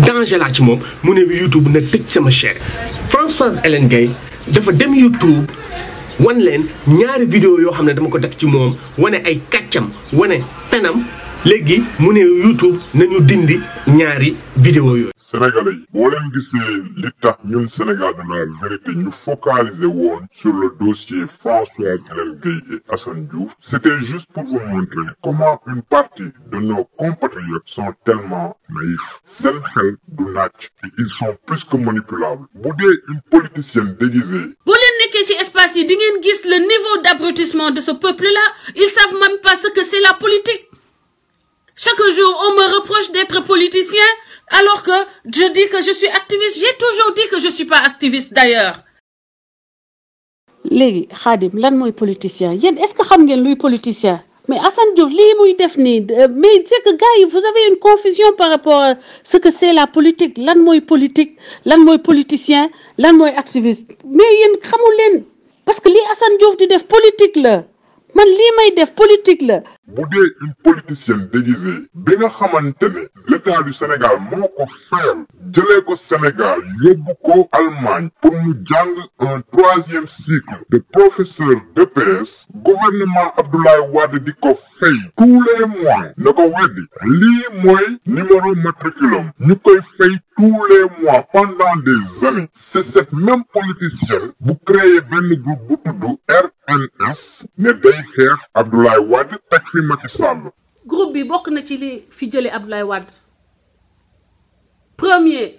danger laa ci moom mu ne YouTube na tëj sama chaîne Françoise Hélène Gaye dafa dem YouTube wan leen ñaari vidéo yoo xam ne dama ko def ci moom wane ay kàccam wane penam léegi mu ne YouTube nañu dindi ñaari vidéo yooyu. Sénégalais yi boo leen gisee li tax ñun Sénégal de la vérité ñu focaliser woon sur le dossier Françoise Hélène Gaye et Assane Diouf c'était juste pour vous montrer comment une partie de nos compatriotes sont tellement naïfs seen xel du naaj et ils sont plus que manipulables bu dee une politicienne déguisée. boo leen nekkee ci espace yi di ngeen gis le niveau d'abrutissement de ce peuple-là ils savent même pas ce que c'est la politique. Chaque jour, on me reproche d'être politicien, alors que je dis que je suis activiste. J'ai toujours dit que je suis pas activiste d'ailleurs. Légui, Khadim, lan moy politicien? Yeen, est-ce que xam ngeen luy politicien? Mais Assane Diouf, li muy def ni, mais c'est que gars, vous avez une confusion par rapport à ce que c'est la politique. Lan moy politique, lan moy politicien, lan moy activiste. Mais yeen xamul len parce que li Assane Diouf di def politique la. Man lii may def politique la. bu dee une politicienne déguisée bi nga xamante ne l'état du Sénégal moo ko fayal jëlee ko Sénégal yóbbu ko Allemagne pour mu jàng un 3e cycle de professeur d'EPS gouvernement Abdoulaye Wade di ko fay tous les mois na ko weddi lii mooy numéro matriculum ñu koy fay tous les mois pendant des années c'est cette même politicienne bu créé benn groupe bu tudd RNS ne day xeex Abdoulaye Wade teg fi Macky Sall. Groupe bi bokk na ci li fi jëlee Abdoulaye Wade premier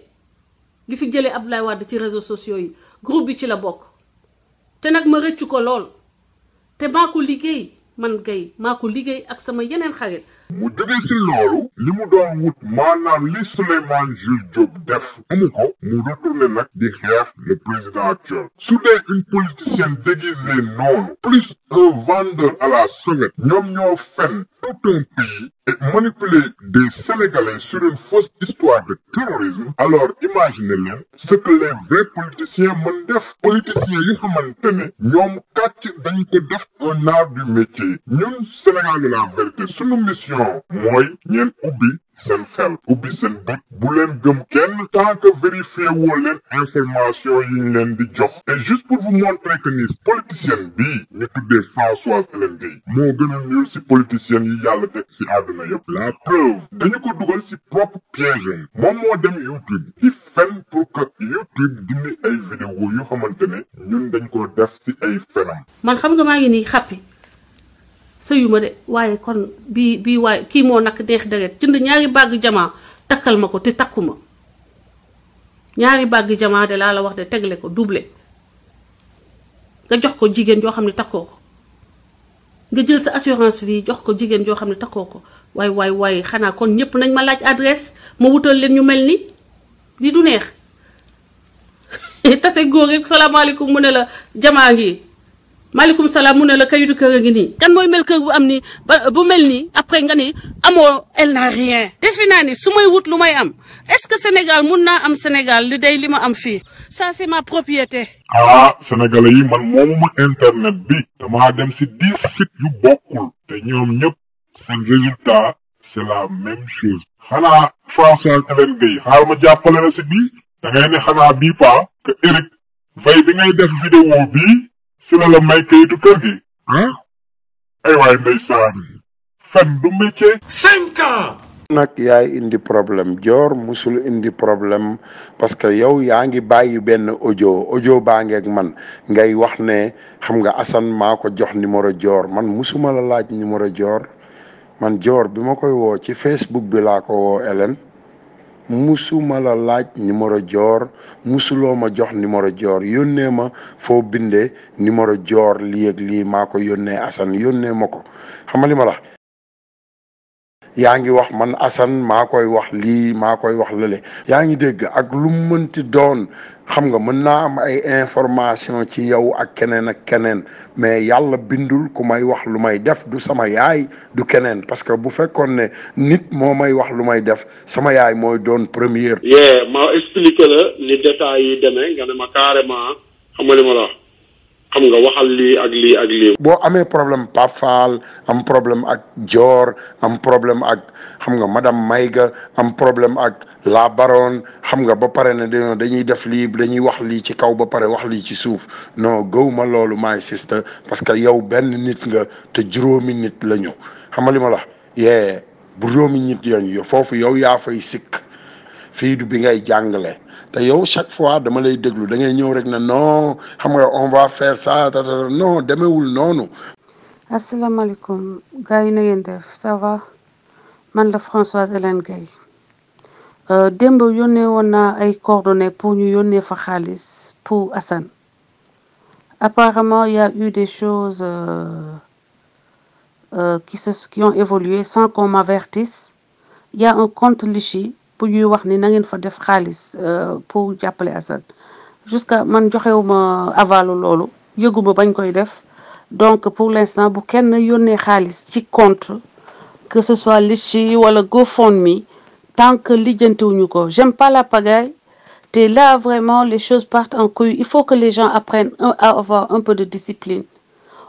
li fi jëlee Abdoulaye Wade ci réseaux sociaux yi groupe bi ci la bokk te nag ma rëccu ko lool te maa ko liggéey man Gaye maa ko liggéey ak sama yeneen xarit. mu jógee si loolu li mu doon wut maanaam li Souleymane Jules Diop def amu ko mu retourné nag di xeex le président actuel su dee une politicienne déguisée noonu plus un vendeur à la sauvette ñoom ñoo fen tout un pays et manipuler des Sénégalais sur une fausse histoire de terrorisme alors imaginez leen ce que les vrais politiciens mën def politiciens yu xamante ne ñoom kàcc dañ ko def un art du métier ñun Sénégal de la vérité sunu mission mooy ñeen ubbi seen xel ubbi seen bët bu leen gëm kenn tant que vérifier woo leen information yi ñu leen di jox et juste pour vous montrer que ni politicienne bii ñu tuddee Françoise Hélène Gaye moo gën a ñuul si politicienne yi yàlla teg si àdduna yëpp la preuve dañu ko dugal si propre piège moom moo dem YouTube di fen pour que YouTube dindi ay vidéo yu xamante ne ñun dañ ko def si ay fenam man xam nga maa ngi nii xappi sëyuma de waaye kon bii waaye kii moo nag neex deret jënd ñaari bàgg jamaa takkal ma ko te takkuma ñaari bàgg jamaa de laa la wax de tegle ko doublé nga jox ko jigéen joo xam ne takkoo ko nga jël sa assurance vie jox ko jigéen joo xam ne takkoo ko waaye xanaa kon ñëpp nañ ma laaj adresse ma wutal leen ñu mel ni li du neex tase góor yi salaamaaleykum mu ne la jamaa ngi maaleykum salaam mu ne la kayitu kër a ngi nii kan mooy mel kër bu am ni bu mel nii après nga ni amoo elle n'a rien defe naa ni su may wut lu may am est-ce que Sénégal mun naa am Sénégal li day li ma am fii ça c'est ma propriété. Sénégalais yi man moomuma internet bi damaa dem si 10 sites yu bokkul te ñoom ñëpp seen résultat c'est la même chose xanaa Françoise Hélène Gaye xaar ma jàppale la si bii da ngay ne xanaa bii pas que Eric Faye bi ngay def vidéo bii si la may kayitu kër gi ay waay ndeysaan fen du métier 5 ans nag yaay indi problème Dior musul indi problème parce que yow yaa ngi bàyyi benn audio baa ngeeg man ngay wax ne xam nga Assane maa ko jox numéro Dior man musuma la laaj numéro Dior man Dior bi ma koy woo ci Facebook bi laa ko woo Hélène musuma la laaj numéro Dior musuloo ma jox numéro Dior yónnee ma foo bindee numéro Dior lii ak lii maa ko yónnee Assane yónnee ma ko xam nga li ma la yaa ngi wax man Assane maa koy wax lii maa koy wax lële yaa ngi dégg ak lu mu mënti doon xam nga mën naa am ay information ci yow ak keneen mais yàlla bindul ku may wax lu may def du sama yaay du keneen parce que bu fekkoon ne nit moo may wax lu may def sama yaay mooy doon première. ma expliqué la li détails yi demee nga ne ma carrément xam nga li ma la wax xam nga waxal lii ak lii ak lii. boo amee problème Pape Fall am problème ak Dior am problème ak xam nga madame Mayga am problème ak la baronne xam nga ba pare ne dañuy def lii dañuy wax lii ci kaw ba pare wax lii ci suuf non gëwuma loolu my sister parce que yow benn nit nga te juróomi nit la ñu xam nga li ma la bu juróomi nit lañu foofu yow yaa fay sikk fii du bi ngay jàngale te yow chaque fois dama lay déglu da ngay ñëw rek na non xam nga on va faire ça non demewul noonu. asalaamaaleykum gars yi na ngeen def ça va man la Françoise Hélène Gaye démb yónnee woon naa ay coordonnées pour ñu yónnee fa xaalis pour Assane apparemment il y a eu des choses qui ont évolué sans qu'on m'avertisse. Il y a un compte Litchi pour ñuy wax ni na ngeen fa def xaalis pour jàppale Assane jusqu'à man joxewuma avalu loolu yëguma bañ koy def donc pour l'instant bu kenn yónnee xaalis ci compte que ce soit Litchi wala GoFundMe tant que lijjantiwuñu ko j'aime pas la pagaille te là vraiment les choses partent en couille il faut que les gens apprennent à avoir un peu de discipline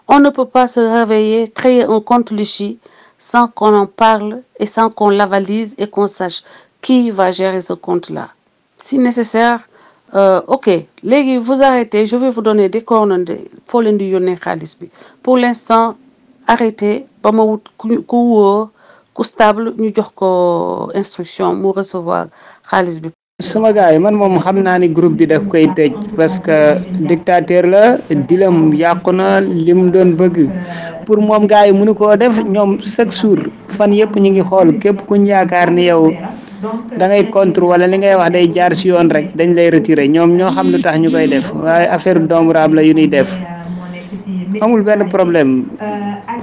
on ne peut pas se réveiller créer un compte Litchi sans qu'on en parle et sans qu'on l'avalise et qu'on sache qui va gérer ce compte-là. Si nécessaire, ok, léegi vous arrêtez, je vais vous donner des coordonnées foo leen di yónnee xaalis bi. Pour l'instant, arrêtez ba ma wut ku wóor ku stable ñu jox ko instruction mu recevoir xaalis bi. sama gars yi man moom xam naa ni groupe bi daf koy tëj parce que dictateur la dilam yàqu na li mu doon bëgg pour moom gars yi mënu koo def ñoom chaque jour fan yëpp ñu ngi xool képp kuñ yaakaar ni yow da ngay contre wala li ngay wax day jaar si yoon rek dañ lay retirer ñoom ñoo xam lu tax ñu koy def waaye affaire doomu raam la yu ñuy def amul benn problème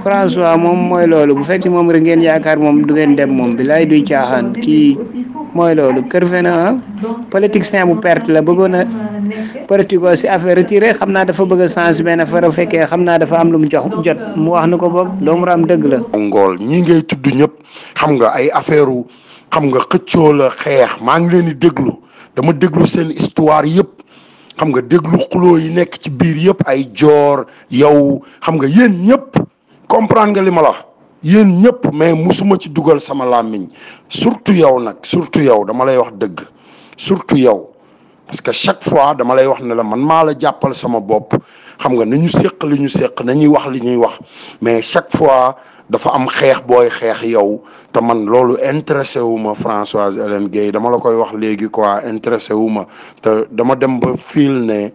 François moom mooy loolu bu fekk moom rek ngeen yaakaar moom du ngeen dem moom bi lay duy caaxaan kii mooy loolu kër fena politicien bu perte la bëggoon a politique si affaire retiré xam naa dafa bëgg a changer benn affaire fekkee xam naa dafa am lu mu jox jot mu wax na ko boog doomu raam dëgg la. ngool ñi ngay tudd ñëpp xam nga ay affaire xam nga xëccoo la xeex maa ngi leen di déglu dama déglu seen histoire yëpp xam nga déglu xuloo yi nekk ci biir yëpp ay Dior yow xam nga yéen ñëpp comprendre nga li ma la wax yéen ñëpp mais musuma ci dugal sama làmmiñ surtout yow nag surtout yow dama lay wax dëgg surtout yow parce que chaque fois dama lay wax ne la man maa la jàppal sama bopp xam nga nañu séq li ñu séq nañuy wax li ñuy wax mais chaque fois dafa am xeex booy xeex yow te man loolu intéressé wu ma Françoise Hélène Gaye dama la koy wax léegi quoi intéressé wu ma te dama dem ba fiil ne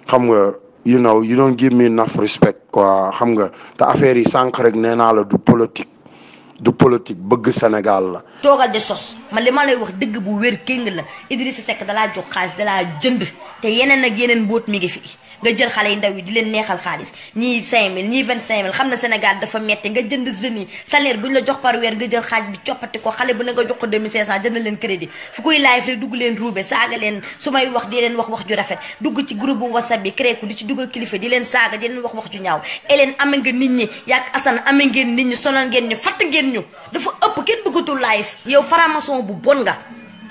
xam nga you know you don't give me enough respect quoi xam nga te affaire yi sànq rek nee naa la du politique bëgg Sénégal la. toogal de sos man li ma lay wax dëgg bu wér kéng la Idrissa Seck dalaa jox xaalis dalaa jënd te yeneen ak yeneen mbóot mi ngi fi nga jël xale yi ndaw yi di leen neexal xaalis ñii 5000 ñii 25000 xam na Sénégal dafa metti nga jënd jeunes yi salaire bu ñu la jox par weer nga jël xaaj bi coppati ko xale bu ne nga jox ko 2500 jënd leen crédit fu koy live rek dugg leen ruube saaga leen su may wax di leen wax wax ju rafet dugg ci groupe bu WhatsApp bi créé ko di ci dugal kilifa di leen saaga di leen wax ju ñaaw Hélène ame nga nit ñi yaak Assane ame ngeen nit ñi sonal ngeen ñu fatt ngeen ñu dafa ëpp kenn bëggatul live yow faramason bu bon nga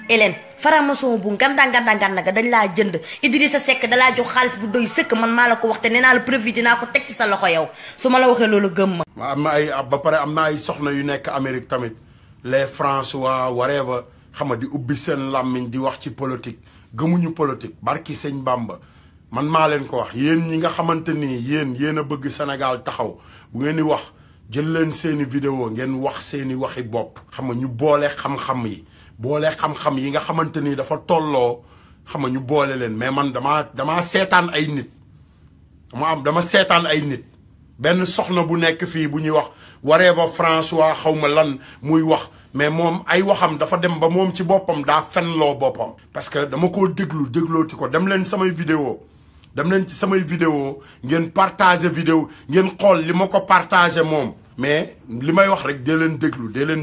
Hélène faramason bu nganda nga dañ laa jënd Idrissa Seck dalaa jox xaalis bu doy sëkk man maa la ko wax te nee naa la preuve dinaa ko teg ci sa loxo yow su ma la waxee loolu gëm ma. am na ay ba pare am na ay soxna yu nekk Amérique tamit les François whatever xam nga di ubbi seen làmmiñ di wax ci politique gëmuñu politique barki sëñ Bamba man maa leen ko wax yéen ñi nga xamante ni yéen a bëgg Sénégal taxaw bu ngeen di wax jël leen seeni vidéo ngeen wax seeni waxi bopp xam nga ñu boole xam-xam yi nga xamante ni dafa tolloo xam nga ñu boole leen mais man dama seetaan ay nit dama seetaan ay nit benn soxna bu nekk fii bu ñuy wax whatever François xawma lan muy wax mais moom ay waxam dafa dem ba moom ci boppam daa fenloo boppam parce que dama koo déglooti ko dem leen samay vidéo ngeen partager vidéo ngeen xool li ma ko partager moom mais li may wax rek dee leen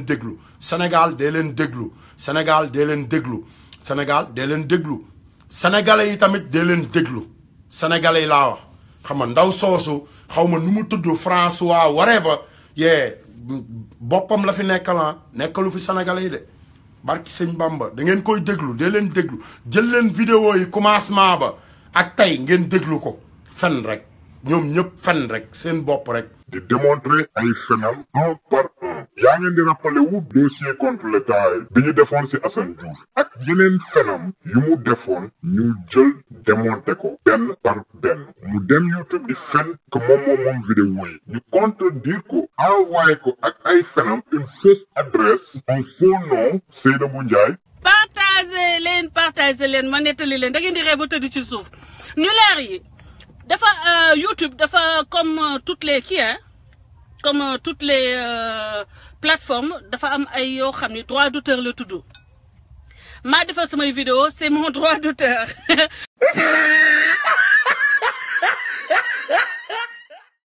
déglu Sénégal dee leen déglu Sénégal dee leen déglu sénégalais yi tamit dee leen déglu sénégalais yi laa wax xam nga ndaw soosu xaw ma nu mu tudd François whatever boppam la fi nekkalu fi sénégalais yi de barki sëñ Bamba da ngeen koy déglu dee leen déglu jël leen vidéo yi commencement ba ak tey ngeen déglu ko fen rek ñoom ñëpp fen rek seen bopp rek di démontrer ay fenam un par un yaa ngeen di rappelé wu dossier contre l'État bi ñu defoon ci Assane Diouf ak yeneen fenam yu mu defoon ñu jël démonté ko benn par benn mu dem YouTube di fen que moom vidéo yi ñu contredire ko envoyé ko ak ay fenam une fausse adresse un faux nom Seynabou Ndiaye partagez leen ma nettali leen da ngeen di ree ba tëdd ci suuf ñu leer yi dafa YouTube dafa comme toutes les plateformes dafa am ay yoo xam ne droit d'auteur la tudd maa defal samay vidéo c'est mon droit d'auteur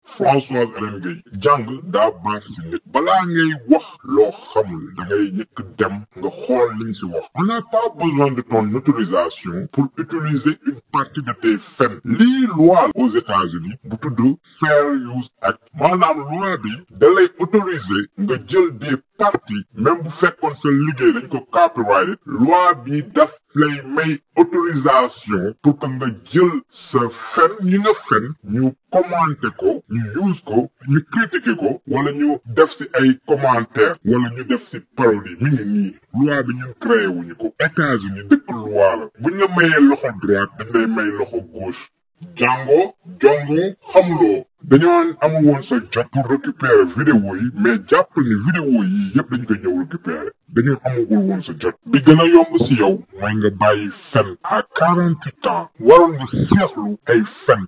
Françoise Hélène Gueye jàng daa baax ci nit balaa ngay wax loo xamul da ngay njëkk dem nga xool liñ ci wax on n'a pas besoin de ton autorisation pour utiliser une partie de tes faits lii loi aux États-Unis bu tudd Fair Use Act maanaam loi bi da lay autoriser nga jël des parties même bu fekkoon sa liggéey dañ ko copyright loi bi daf lay may autorisation pour que nga jël sa fen yi nga fen ñu commenter ko ñu use ko ñu critiquer ko wala ñu def ci ay commentaire wala ñu def ci parodie mi ngi nii loi bi ñun créé wuñu ko États-Unis dëkk loi la buñ la mayee loxo droite dañ lay may loxo gauche jàngoo jongoo xamuloo dañoo amul woon sa jot pour récupérer vidéo yi mais jàpp ni vidéo yi yëpp dañ koy ñëw récupérer dañoo amagul woon sa jot bi gën a yomb ci yow mooy nga bàyyi fen à 48 ans waroon nga seexlu ay fen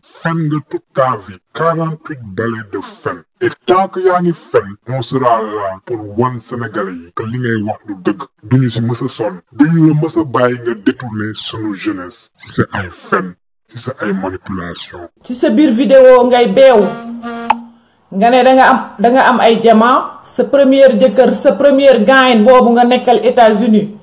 nga toute ta vie 48 balais de fen et tant que yaa ngi fen on sera là pour wan Sénégalais yi que li ngay wax du dëgg duñu ci mës a sonn duñu la mës a bàyyi nga détourner sunu jeunesse ci sa ay fen ci sa ay manipulation ci sa biir vidéo ngay beew nga ne da nga am ay diamant sa première jëkkër sa première gain boobu nga nekkal États-Unis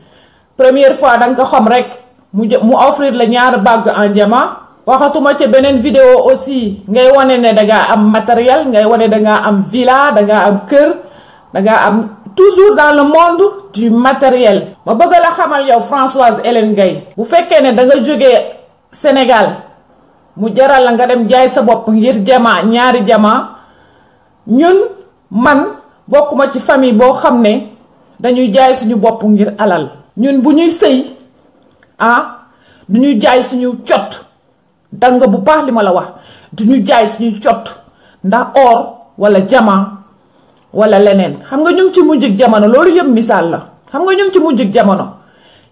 première fois da nga ko xam rek mu offrir la ñaar bague en diamant waxatuma ci beneen vidéo aussi ngay wane ne da nga am matériel ngay wane da nga am villa da nga am kër da nga am toujours dans le monde du matériel ma bëgg la xamal yow Françoise Hélène Gueye bu fekkee ne da nga jógee Sénégal mu jaral la nga dem jaay sa bopp ngir diamant ñaari diamant ñun man bokkuma ci famille boo xam ne dañuy jaay suñu bopp ngir alal ñun bu ñuy sëy du ñuy jaay suñu cot danga bu baax li ma la wax du ñu jaay suñu cot ndax or wala diamant wala leneen xam nga ñu ngi ci mujjug jamono loolu yëpp misaal la xam nga ñu ngi ci mujjug jamono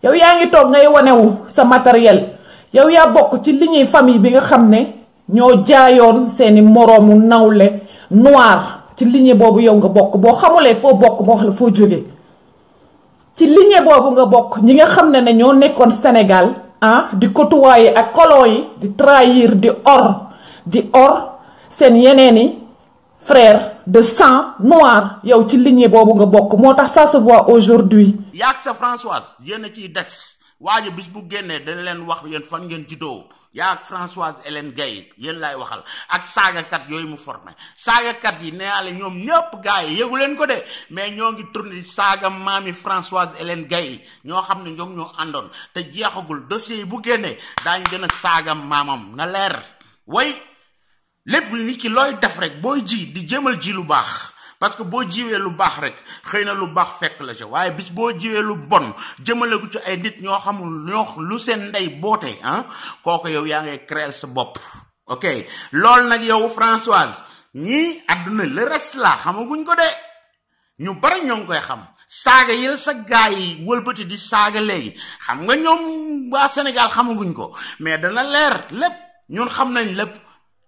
yow yaa ngi toog ngay wanewu sa matériel yow yaa bokk ci li ñuy famille bi nga xam ne ñoo jaayoon seeni moroomu nawle noir ci lignée boobu yow nga bokk boo xamulee foo bokk moo wax la foo jógee ci lignée boobu nga bokk ñi nga xam ne ñoo nekkoon Sénégal di côtoyer ak colon yi di trahir di or seen yeneeni frère de sang noir yow ci lignée boobu nga bokk moo tax ça se voit aujourd'hui yaag sa Françoise yéen a ciy des waaye bis bu génnee dana leen wax yéen fan ngeen juddoo yaa ak Françoise Hélène Gueye yéen laay waxal ak saagakat yooyu mu formé saagakat yi nee naa la ñoom ñëpp gars yi yëgu leen ko de mais ñoo ngi tourné di saaga maami Françoise Hélène Gueye ñoo xam ne ñoom ñoo àndoon te jeexagul dossier yi bu génnee daañu gën a saaga maamam na leer way lépp nit ki looy def rek booy ji di jëmal ji lu baax parce que boo jiwee lu baax rek xëy na lu baax fekk la ca waaye bis boo jiwee lu bon jëmale ko ci ay nit ñoo xamul lu seen ndey boote kooku yow yaa ngay créer sa bopp ok loolu nag yow Françoise ñii àdduna le reste la xamaguñ ko de ñu bari ñoo ngi koy xam saaga yi la sa gaay yi wëlbati di saaga léegi xam nga ñoom waa Sénégal xamaguñ ko mais dana leer lépp ñun xam nañ lépp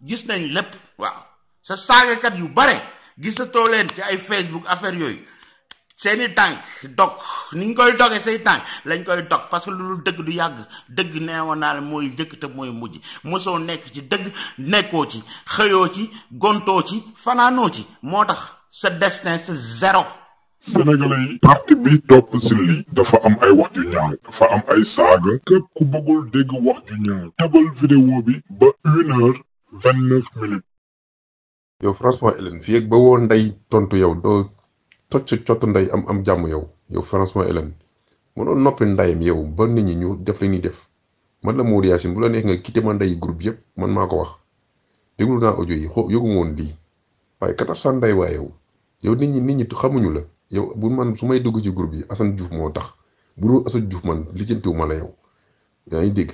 gis nañ lépp waaw sa saagakat yu bare gisatoo leen ci ay Facebook affaire yooyu seeni tànk dog ni ñu koy doge say tànk lañ koy dog parce que lu dëgg du yàgg dëgg neewoon naa la mooy jëkk te mooy mujj mosoo nekk ci dëgg nekkoo ci xëyoo ci gontoo ci fanaanoo ci moo tax sa destin c'est zéro. Sénégalais yi parti bi topp si lii dafa am ay wax yu ñaaw dafa am ay saaga képp ku bëggul dégg wax ju ñaaw tabal vidéo bi ba 1h29. yow franchement Hélène fii ak ba woo ndey tontu yow doo toj sa cottu ndey am jàmm yow franchement Hélène mënoon noppi ndayam yow ba nit ñi ñu def la ñuy def man la Modou Yacine bu la neex nga quitté ma ndey groupe yëpp man maa ko wax déglu naa audio yi yëgu ma woon lii waaye 400 nday waa yow nit ñi xamuñu la yow bu man su may dugg ci groupe yi Assane Diouf moo tax bu dul Assane Diouf man lijjantiwu ma la yow yaa ngi dégg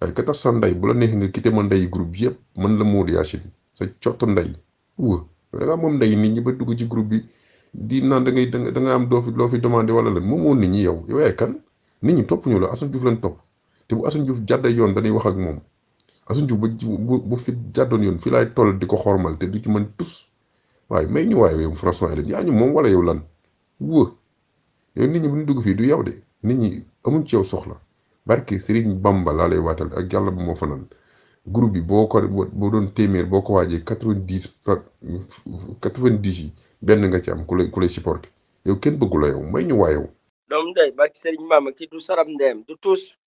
waaye 400 nday bu la neex nga quitté ma ndey groupe yëpp man la Modou Yacine sa cottu ndey da nga moom ndey nit ñi ba dugg ci groupe bi di naan da nga am loo fi demandé wala lan moom woon nit ñi yow yaay kan nit ñi topp ñu la Assane Diouf lañ topp te bu Assane Diouf jàdda yoon dañuy wax ak moom Assane Diouf bu fi jàddoon yoon fii laay toll di ko xormal te du ci mën tus waaye may ñu waaye yow franchement yaa ñu moom wala yow lan yow nit ñi bu ñu dugg fii du yow de nit ñi amuñ ci yow soxla barke Serigne Bamba laa lay waatal ak yàlla bu moo fa nan groupe bi boo doon téeméer boo ko waajee 90 yi benn nga ci am ku lay supporté yow kenn bëggu la yow may ñu waa yow. doom ndey barke Serigne Bamba kii du sarab ndeyam du tuus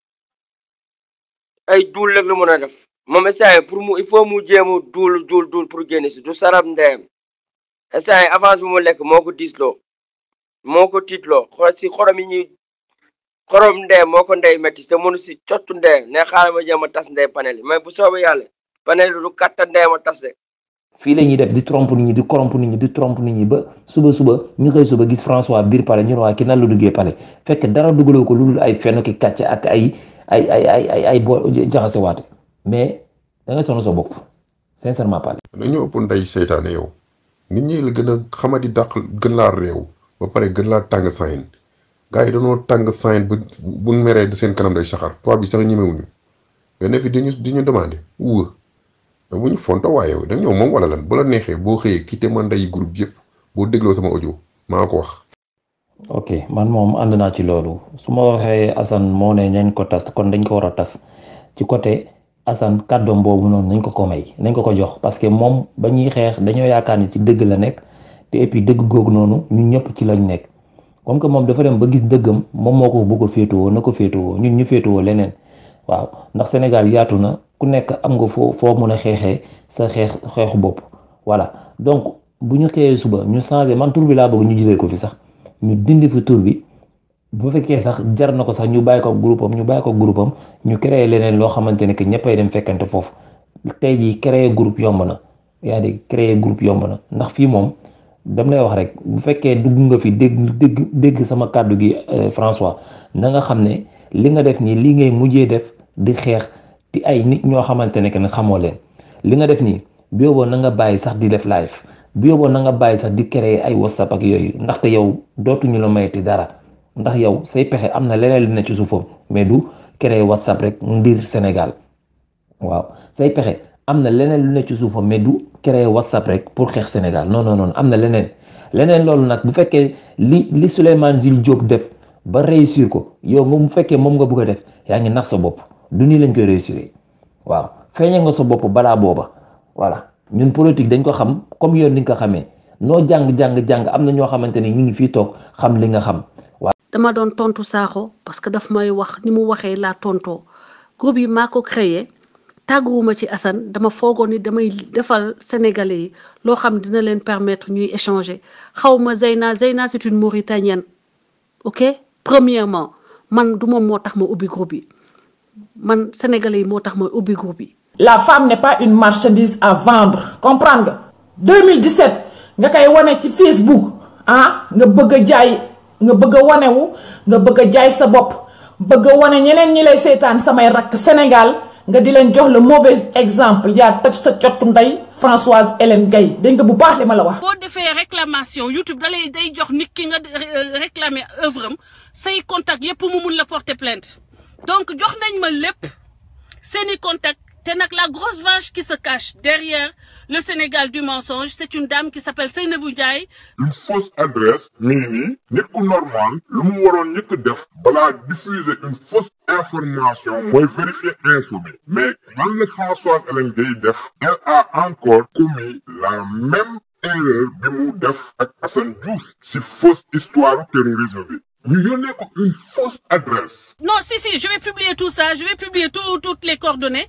ay duul rek la mën a def moom essayé pour il faut mu jéemu duul pour génne si du sarab ndeyam essayé avance bu mu lekk moo ko diisloo moo ko tiitloo xorom yi ñuy xorom ndeyam moo ko ndey métti te mënu si cottu ndeyam ne xaaral ma jéem a tas ndey panel yi mais bu soobee yàlla panel yi du katta ndeyam a tas de. fii la ñuy def di trompe nit ñi di corrompre nit ñi di trompe nit ñi ba suba ñu xëy suba gis François biir palais ñu ne waa ki nan la duggee palais fekk dara dugaloo ko lu dul ay fenn ki kàcc ak ay boo jaxase waate mais da ngay sonn sa bopp sincèrement parlé. dañoo ëpp ndey seytaane yow nit ñi la gën a xamadi dàq gën laa réew ba pare gën laa tàng sayin gars yi dañoo tàng sayin bu meree de seen kanam day saxaar tubaab bi sax ñemewuñu mais ne fi di ñu demandé bu ñu fonto waaye yow da ñëw moom wala lan bu la neexee boo xëyee quitté ma nday groupe yëpp boo dégloo sama audio maa ko wax. ok man moom ànd naa ci loolu su ma waxee Assane moo ne nañ ko tas kon dañ ko war a tas ci côté Assane kàddoom boobu noonu nañ ko may nañ ko jox parce que moom ba ñuy xeex dañoo yaakaar ni ci dëgg la nekk te et puis dëgg googu noonu ñun ñëpp ci lañ nekk comme que moom dafa dem ba gis dëggam moom moo ko bëgg a féetewoo na ko féetewoo ñun ñu féetewoo leneen waaw ndax Sénégal yaatu na. ku nekk am nga foo mën a xeexee sa xeexu bopp voilà donc bu ñu xëyee suba ñu changé man tur bi laa bëgg ñu jëlee ko fi sax ñu dindi fi tur bi bu fekkee sax jar na ko sax ñu bàyyi ko groupe am ñu créé leneen loo xamante ne que ñëppay dem fekkante foofu tey jii créé groupe yomb na yaa di créé groupe yomb na ndax fii moom dam lay wax rek bu fekkee dugg nga fi dégg sama kàddu gi François na nga xam ne li nga def nii li ngay mujjee def di xeex di ay nit ñoo xamante ne que ne xamoo leen li nga def nii bi yóbboo na nga bàyyi sax di def live bi yóbboo na nga bàyyi sax di créer ay WhatsApp ak yooyu ndaxte yow dootuñu la mayeti dara ndax yow say pexe am na leneen li ne ci suufam mais du créer WhatsApp rek ndir Sénégal waaw say pexe am na leneen lu ne ci suufam mais du créer WhatsApp rek pour xeex Sénégal non am na leneen loolu nag bu fekkee li Souleymane Jules Diop def ba réussir ko yow moom bu fekkee moom nga bëgg a def yaa ngi nax sa bopp du nii lañ koy réussir waaw feeñal nga sa bopp balaa booba voilà ñun politique dañ ko xam comme yoon ni nga ko xamee noo jàng am na ñoo xamante ni ñu ngi fii toog xam li nga xam waaw. dama doon tontu Sakho parce que daf may wax ni mu waxee laa tontoo groupe yi maa ko créé tàgguwuma ci Assane dama foogoon ni damay defal Sénégalais yi loo xam dina leen permettre ñuy échanger xaw ma Zeyna c'est une Mauritanienne ok premièrement man du moom moo tax ma ubbi groupe yi. man Sénégalais yi moo tax mooy ubbi groupe yi. la femme n'est pas une marchandise à vendre comprendre nga 2017 nga koy wane ci Facebook nga bëgg a jaay nga bëgg a wanewu nga bëgg a jaay sa bopp bëgg a wane ñeneen ñi lay seetaan samay rakk Sénégal nga di leen jox le mauvais exemple yaa toj sa cottu ndey Françoise Hélène Gaye dégg nga bu baax li ma la wax. boo defee réclamation YouTube dalay day jox nit ki nga réclamer œuvre am say contact yépp mu mun la porter plainte donc jox nañ ma lépp seeni contact te nag la grosse vache qui se cache derrière le Sénégal du mensonge c'est une dame qui s'appelle Seynabou Ndiaye. Une fausse adresse mi ngi nii nit ku normal lu mu waroon njëkk def balaa diffuser une fausse information mooy vérifier info bi mais lan la Françoise Hélène Gaye def elle a encore commis la même erreur bi mu def ak Assane Diouf si fausse histoire terrorisme bi. Nous donnons une fausse adresse. Non, si, je vais publier tout ça, je vais publier toutes les coordonnées.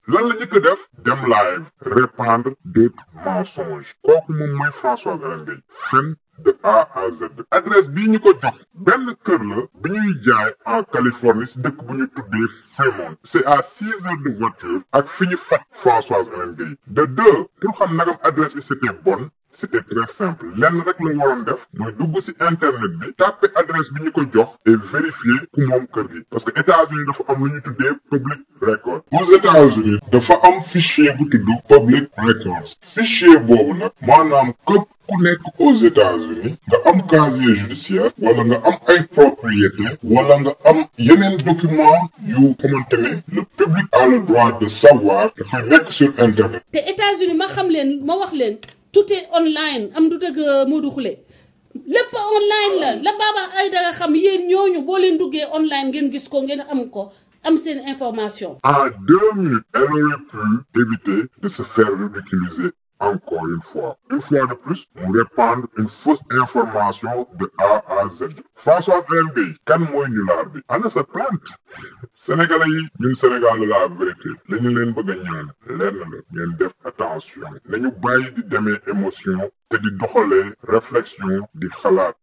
Lan la ñu ko def dem live répandre d'autres mensonges kooku moom mooy Françoise Hélène Gaye fen de A à Z. adresse bii ñu ko jox benn kër la bi ñuy jaay en Californie si dëkk bu ñu tuddee Fremont. c'est à 6 heures de voiture ak fi ñu fat Françoise Hélène Gaye. de deux pour xam nagam adresse bi c'était bonne. C'était très simple lenn rek la waroon def mooy dugg ci internet bi taper adresse bi ñu ko jox et vérifier ku moom kër gi parce que États-Unis dafa am lu ñu tuddee public record. aux États-Unis dafa am fichier bu tudd public records fichier boobu nag maanaam képp ku nekk aux États-Unis nga am casier judiciaire wala nga am ay propriété wala nga am yeneen document yu xamante ne le public a le droit de savoir dafay nekk sur internet. te États-Unis ma xam leen ma wax leen. tout est online am du dëgg Modou Khoule lépp online la Baba Aïdara xam yéen ñooñu boo leen duggee online ngeen gis ko ngeen am seen information. En 2 minutes, elle aurait pu éviter de se faire ridiculiser encore une fois. Une fois de plus, mu répandre une fausse information de A à Z. Françoise Hélène Gaye kan mooy nulaar bi ana sa plainte sénégalais yi ñun Sénégal de la vérité lañu leen bëgg a ñaan lenn la ngeen def attention nañu bàyyi di demee émotion te di doxalee réflexion di xalaat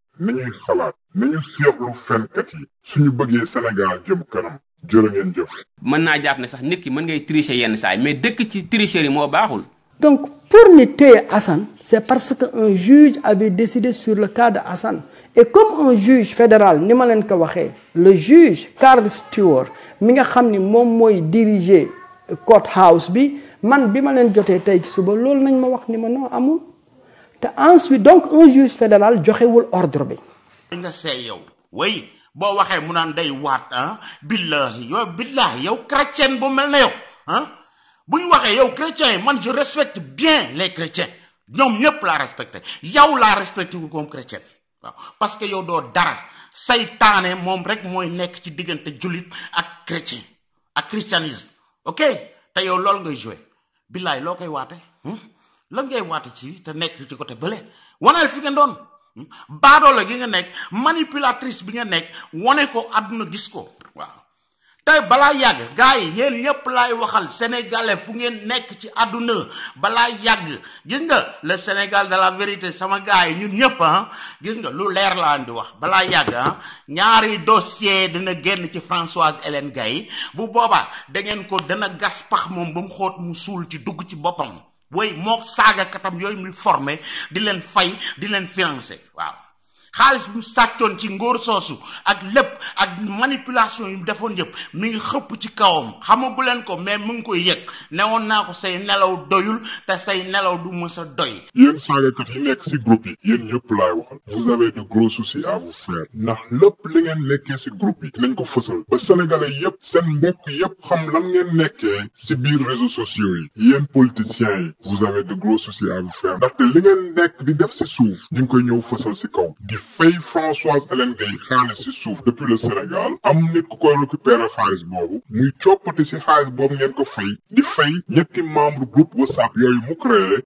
nañu seexlu fenkat yi suñu bëggee Sénégal jëm kanam jërë ngeen jëf. mën naa jàpp ne sax nit ki mën ngay tricher yenn saay mais dëkk ci tricherie moo baaxul. Donc, pour netter Hassan, c'est parce qu'un juge avait décidé sur le cas de Hassan. Et comme un juge fédéral, le juge Carl Stewart, mi nga xamni mom moy diriger courthouse bi, man bima len joté tay ci suba lol nañ ma wax ni ma non amul. Te ensuite donc un juge fédéral joxewul ordre bi. Nga sey yow. Oui, bo waxé mu nan day wat hein, billahi yow chrétien bu melna yow, hein? buñ waxé yow chrétien man je respecte bien les chrétiens ñom ñepp la respecté yow la respecté comme chrétien parce que yow do dara saytaane mom rek moy nek ci digënté julit ak chrétien ak christianisme ok té yow lool ngay jouer billahi lokay waté lan ngay waté ci té nek ci côté belé wanal fi nga doon baado la gi nga nek manipulatrice bi nga nek woné ko aduna gis ko waaw tay bala yag gaay yeen ñepp lay waxal sénégalais fu ngeen nek ci aduna bala yag gis nga le Sénégal de la vérité sama gaay ñun ñepp hein gis nga lu leer la andi wax bala yag hein ñaari dossier dina genn ci Françoise Hélène Gaye bu boba da ngeen ko dana gas pax mom bam xoot mu sul ci dugg ci bopam way mok saga katam yoy muy formé di len fay di len financer waaw xaalis bu sàccoon ci ngóor soosu ak lépp ak manipulation yu defoon yëpp mi ngi xëpp ci kawam xamagu leen ko mais mu ngi koy yëg newoon naa ko say nelaw doyul te say nelaw du mës a doy. yéen saagakat yi nekk si groupe yi yéen ñëpp laay waxal vous avez de gros soucis à vous faire ndax lépp li ngeen nekkee si groupe yi nañ ko fësal ba sénégalais yëpp seen mbokk yëpp xam lan ngeen nekkee si biir réseaux sociaux yi yéen politiciens yi vous avez de gros soucis à vous faire ndaxte li ngeen nekk di def si suuf di nga koy ñëw fësal si kaw fay Françoise Hélène Gaye xaalis ci suuf depuis le Sénégal am nit ku koy récupérer xaalis boobu muy coppati ci xaalis boobu ngeen ko fay di fay ñetti membre groupe WhatsApp yooyu mu créé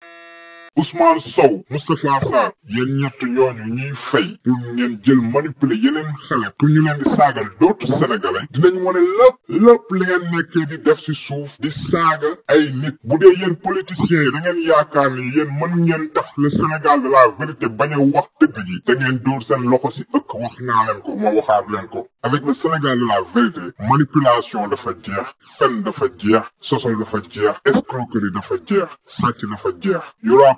Ousmane Sow Moustapha Sarr yéen ñett ñooñu ñuy fay pour ngeen jël manipuler yeneen xale pour ñu leen di saagal d'autres sénégalais dinañ wane lépp li ngeen nekkee di def ci suuf di saaga ay nit bu dee yéen politiciens yi da ngeen yaakaar ni yéen mën ngeen tax le Sénégal de la vérité bañ a wax dëgg ji da ngeen dóor seen loxo ci ëkk wax naa leen ko ma waxaat leen ko avec le Sénégal de la vérité manipulation dafa jeex fen dafa jeex sosol dafa jeex escroquerie dafa jeex sàcc dafa jeex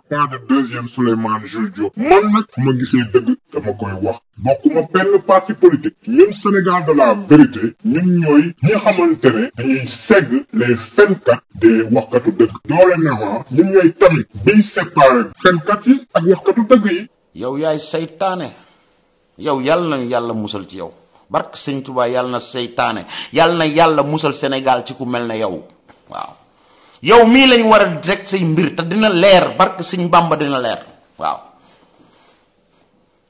pas de deuxième Souleymane Jules Diop man nag fu ma gisee dëgg dama koy wax bokkuma benn parti politique ñun Sénégal de la vérité ñun ñooy ñi xamante ne dañuy segg les fenkat des waxkatu dëgg dorénavant ñun ñooy tamit biy séparé fenkat yi ak waxkatu dëgg yi. yow yaay saytaane yow yàlla na yàlla musal ci yow barke sëñ Tuubaa yàlla na saytaane yàlla na yàlla musal Sénégal ci ku mel ne yow waaw yow mii lañ war a rek say mbir te dina leer barke sëñ Bamba dina leer waaw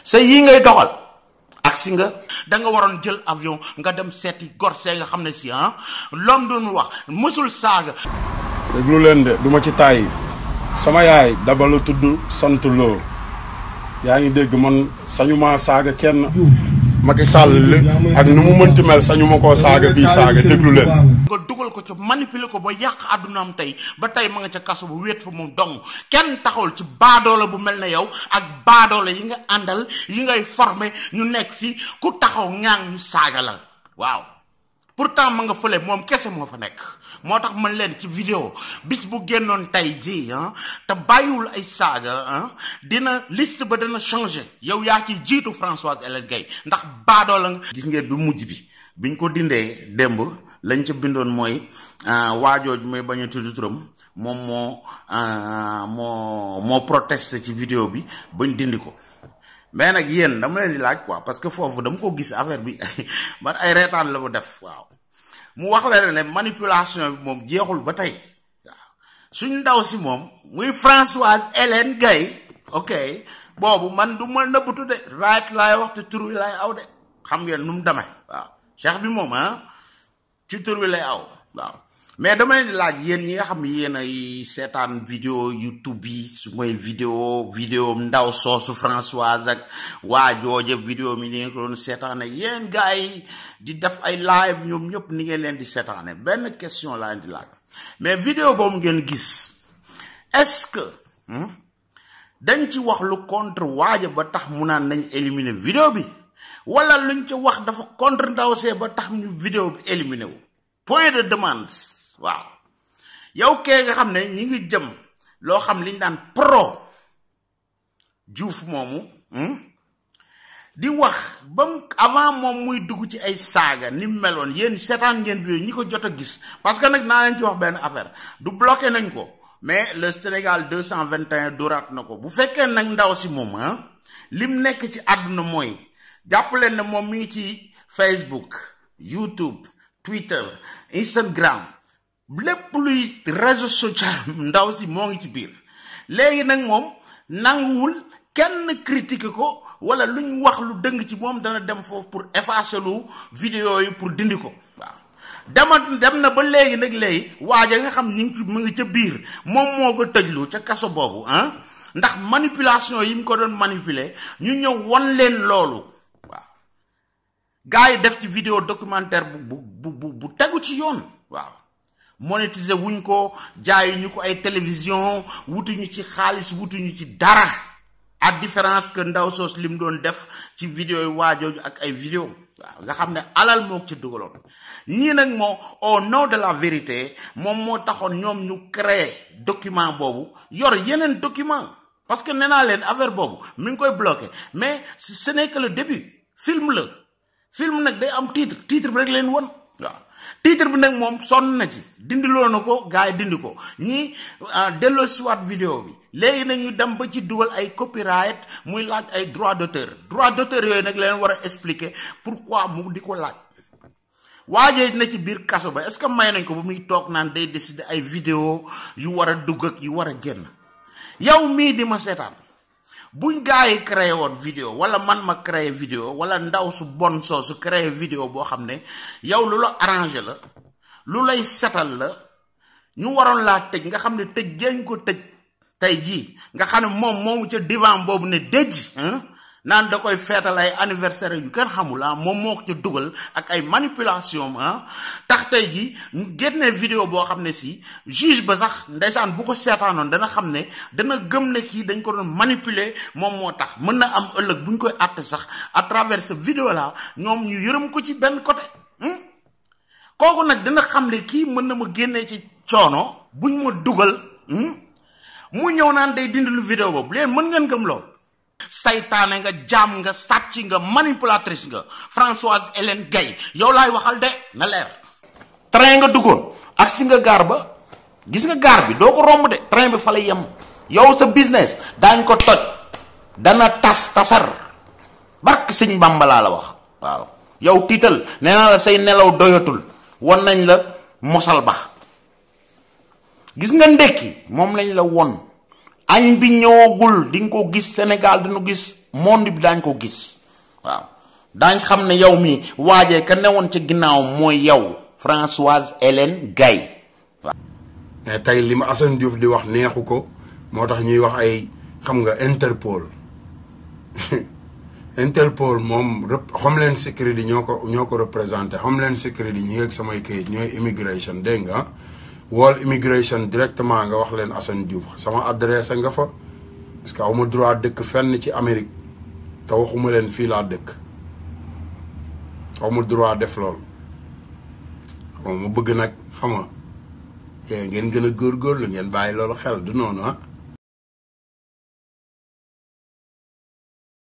sa yi ngay doxal ak si nga da nga waroon jël avion nga dem seeti gorsee nga xam ne si l'homme doon wax mësul saaga. déglu leen de duma ci tàyyi sama yaay Daba la tudd sant loo yaa ngi dégg man sañu maa saaga kenn Macky Sall ak nu mu mënti mel sañu ma koo saaga bii saaga déglu leen. nga dugal ko ci manipuler ko ba yàq àddunaam tey ba tey ma nga ca kaso bu wéet fa moom dong kenn taxawul ci baadoola bu mel ne yow ak baadoola yi nga àndal yi ngay formé ñu nekk fii ku taxaw ñaang ñu saaga la waaw pourtant ma nga fële moom kese moo fa nekk moo tax man leen ci vidéo bis bu génnoon tey ji te bàyyiwul ay saaga dina liste ba dana changer yow yaa ci jiitu Françoise Hélène Gaye ndax baadoola nga gis ngeen bi mujj bi biñ ko dindee démb lañ ca bindoon mooy waajooj mooy bañ a tudd turam moom moo protesté ci vidéo bi bañ dindi ko mais nag yéen dama leen di laaj quoi parce que foofu dama ko gis affaire bi man ay reetaan la mu def waaw mu wax la ne manipulation bi moom jeexul ba tey waaw suñ ndaw si moom muy Françoise Hélène Gaye ok boobu man du ma nëbbatu de right laay wax te tur wi laay aw de xam ngeen nu mu demee waaw cheikh bi moom ci tur wi lay aw waaw mais dama leen di laaj yéen ñi nga xam ne yéen ay seetaan vidéo YouTube yi su mooy vidéo ndaw soosu Françoise ak waa jooje vidéo mi ni ngeen ko doon seetaane yéen gars yi di def ay live ñoom ñëpp ni ngeen leen di seetaane benn question laa leen di laaj mais vidéo boobu ngeen gis est-ce que dañ ci wax lu contre waaja ba tax mu naan nañ éliminer vidéo bi wala luñ ci wax dafa contre ndaw see ba tax ñu vidéo bi éliminer wu point de demande waaw yow kee nga xam ne ñi ngi jëm loo xam liñ daan pro Diouf moomu di wax ba avant moom muy dugg ci ay saaga ni meloon yéen seetaan ngeen vidéo ñi ko jot a gis parce que nag naa leen ci wax benn affaire du bloqué nañ ko mais le Sénégal 221 dóoraat na ko bu fekkee nag ndaw si moom lim nekk ci àdduna mooy jàpp leen ne moom mi ngi ci Facebook YouTube Twitter Instagram lépp luy réseau social ndaw si moo ngi ci biir léegi nag moom nanguwul kenn critiquer ko wala luñ wax lu dëng ci moom dana dem foofu pour effacer lu vidéo yi pour dindi ko waaw dem na ba léegi nag léegi waaja nga xam ni mu ngi ca biir moom moo ko tëjlu ca kaso boobu ndax manipulation yi mu ko doon manipuler ñu ñëw won leen loolu waaw gars yi def ci vidéo documentaire bu tegu ci yoon waaw monétiser wuñ ko jaayuñu ko ay télévision wutuñu ci xaalis wutuñu ci dara à différence que ndaw soos lim doon def ci vidéo yi waajooju ak ay vidéo waaw nga xam ne alal moo ci dugaloon ñii nag moo au nom de la vérité moom moo taxoon ñoom ñu créer document boobu yor yeneen document parce que nee naa leen affaire boobu mi ngi koy bloqué mais ce n'est que le début film la film nag day am titre bi rek leen won waaw titre bi nag moom sonn na ci dindiloo na ko gars yi dindi ko ñii delloo siwaat vidéo bi léegi nag ñu dem ba ci dugal ay copyright muy laaj ay droit d'auteur yooyu nag leen war a expliquer pourquoi mu di ko laaj waajee na ci biir kaso ba est-ce que may nañ ko ba muy toog naan day décider ay vidéo yu war a dugg ak yu war a génn yow mii di ma seetaan buñ gars yi créé woon vidéo wala man ma créé vidéo wala ndaw su bon soo su créé vidéo boo xam ne yow lu la arrangé la lu lay setal la ñu waroon laa tëj nga xam ne tëj géñ ko tëj tey jii nga xam ne moom moomu ca divan boobu ne déj naan da koy feetal ay anniversaire yu kenn xamul moom moo ko ca dugal ak ay manipulation tax tey ji ñu génnee vidéo boo xam ne si juge ba sax ndeysaan bu ko seetaanoon dana xam ne dana gëm ne kii dañ ko doon manipuler moom moo tax mën na am ëllëg bu ñu koy àtte sax à travers ce vidéo là ñoom ñu yërëm ko ci benn côté kooku nag dina xam ne kii mën na ma génnee ci coono buñ ma dugal mu ñëw naan day dindi lu vidéo boobu leen mën ngeen gëm lool saytaane nga jaam nga sàcc nga manipulatrice nga Françoise Hélène Gaye yow laay waxal de na leer train nga duggoon ak si nga gaar ba gis nga gaar bi doo ko romb de train bi fa lay yem yow sa business daañ ko toj dana tasar bark sëñ Bamba laa la wax waaw yow tiital nee naa la say nelaw doyatul won nañ la mosal ba gis nga ndekki moom lañ la won añ bi ñëwagul di nga ko gis Sénégal dinu gis monde bi daañ ko gis waaw daañ xam ne yow mi waajee ka newoon ca ginnaaw mooy yow Françoise Hélène Gaye mais tey li ma Assane Diouf di wax neexu ko moo tax ñuy wax ay xam nga Interpol Interpol moom Homeland Security ñoo ko représenté Homeland Security ñi ngeeg samay kayit ñooy immigration dégg nga wall immigration directement nga wax leen Assane Diouf sama adresse nga fa parce que awma droit dëkk fenn ci Amérique te waxuma leen fii laa dëkk awma droit def lool xam ma bëgg nag xam nga ngeen gën a góorgóorlu ngeen bàyyi loolu xel du noonu ah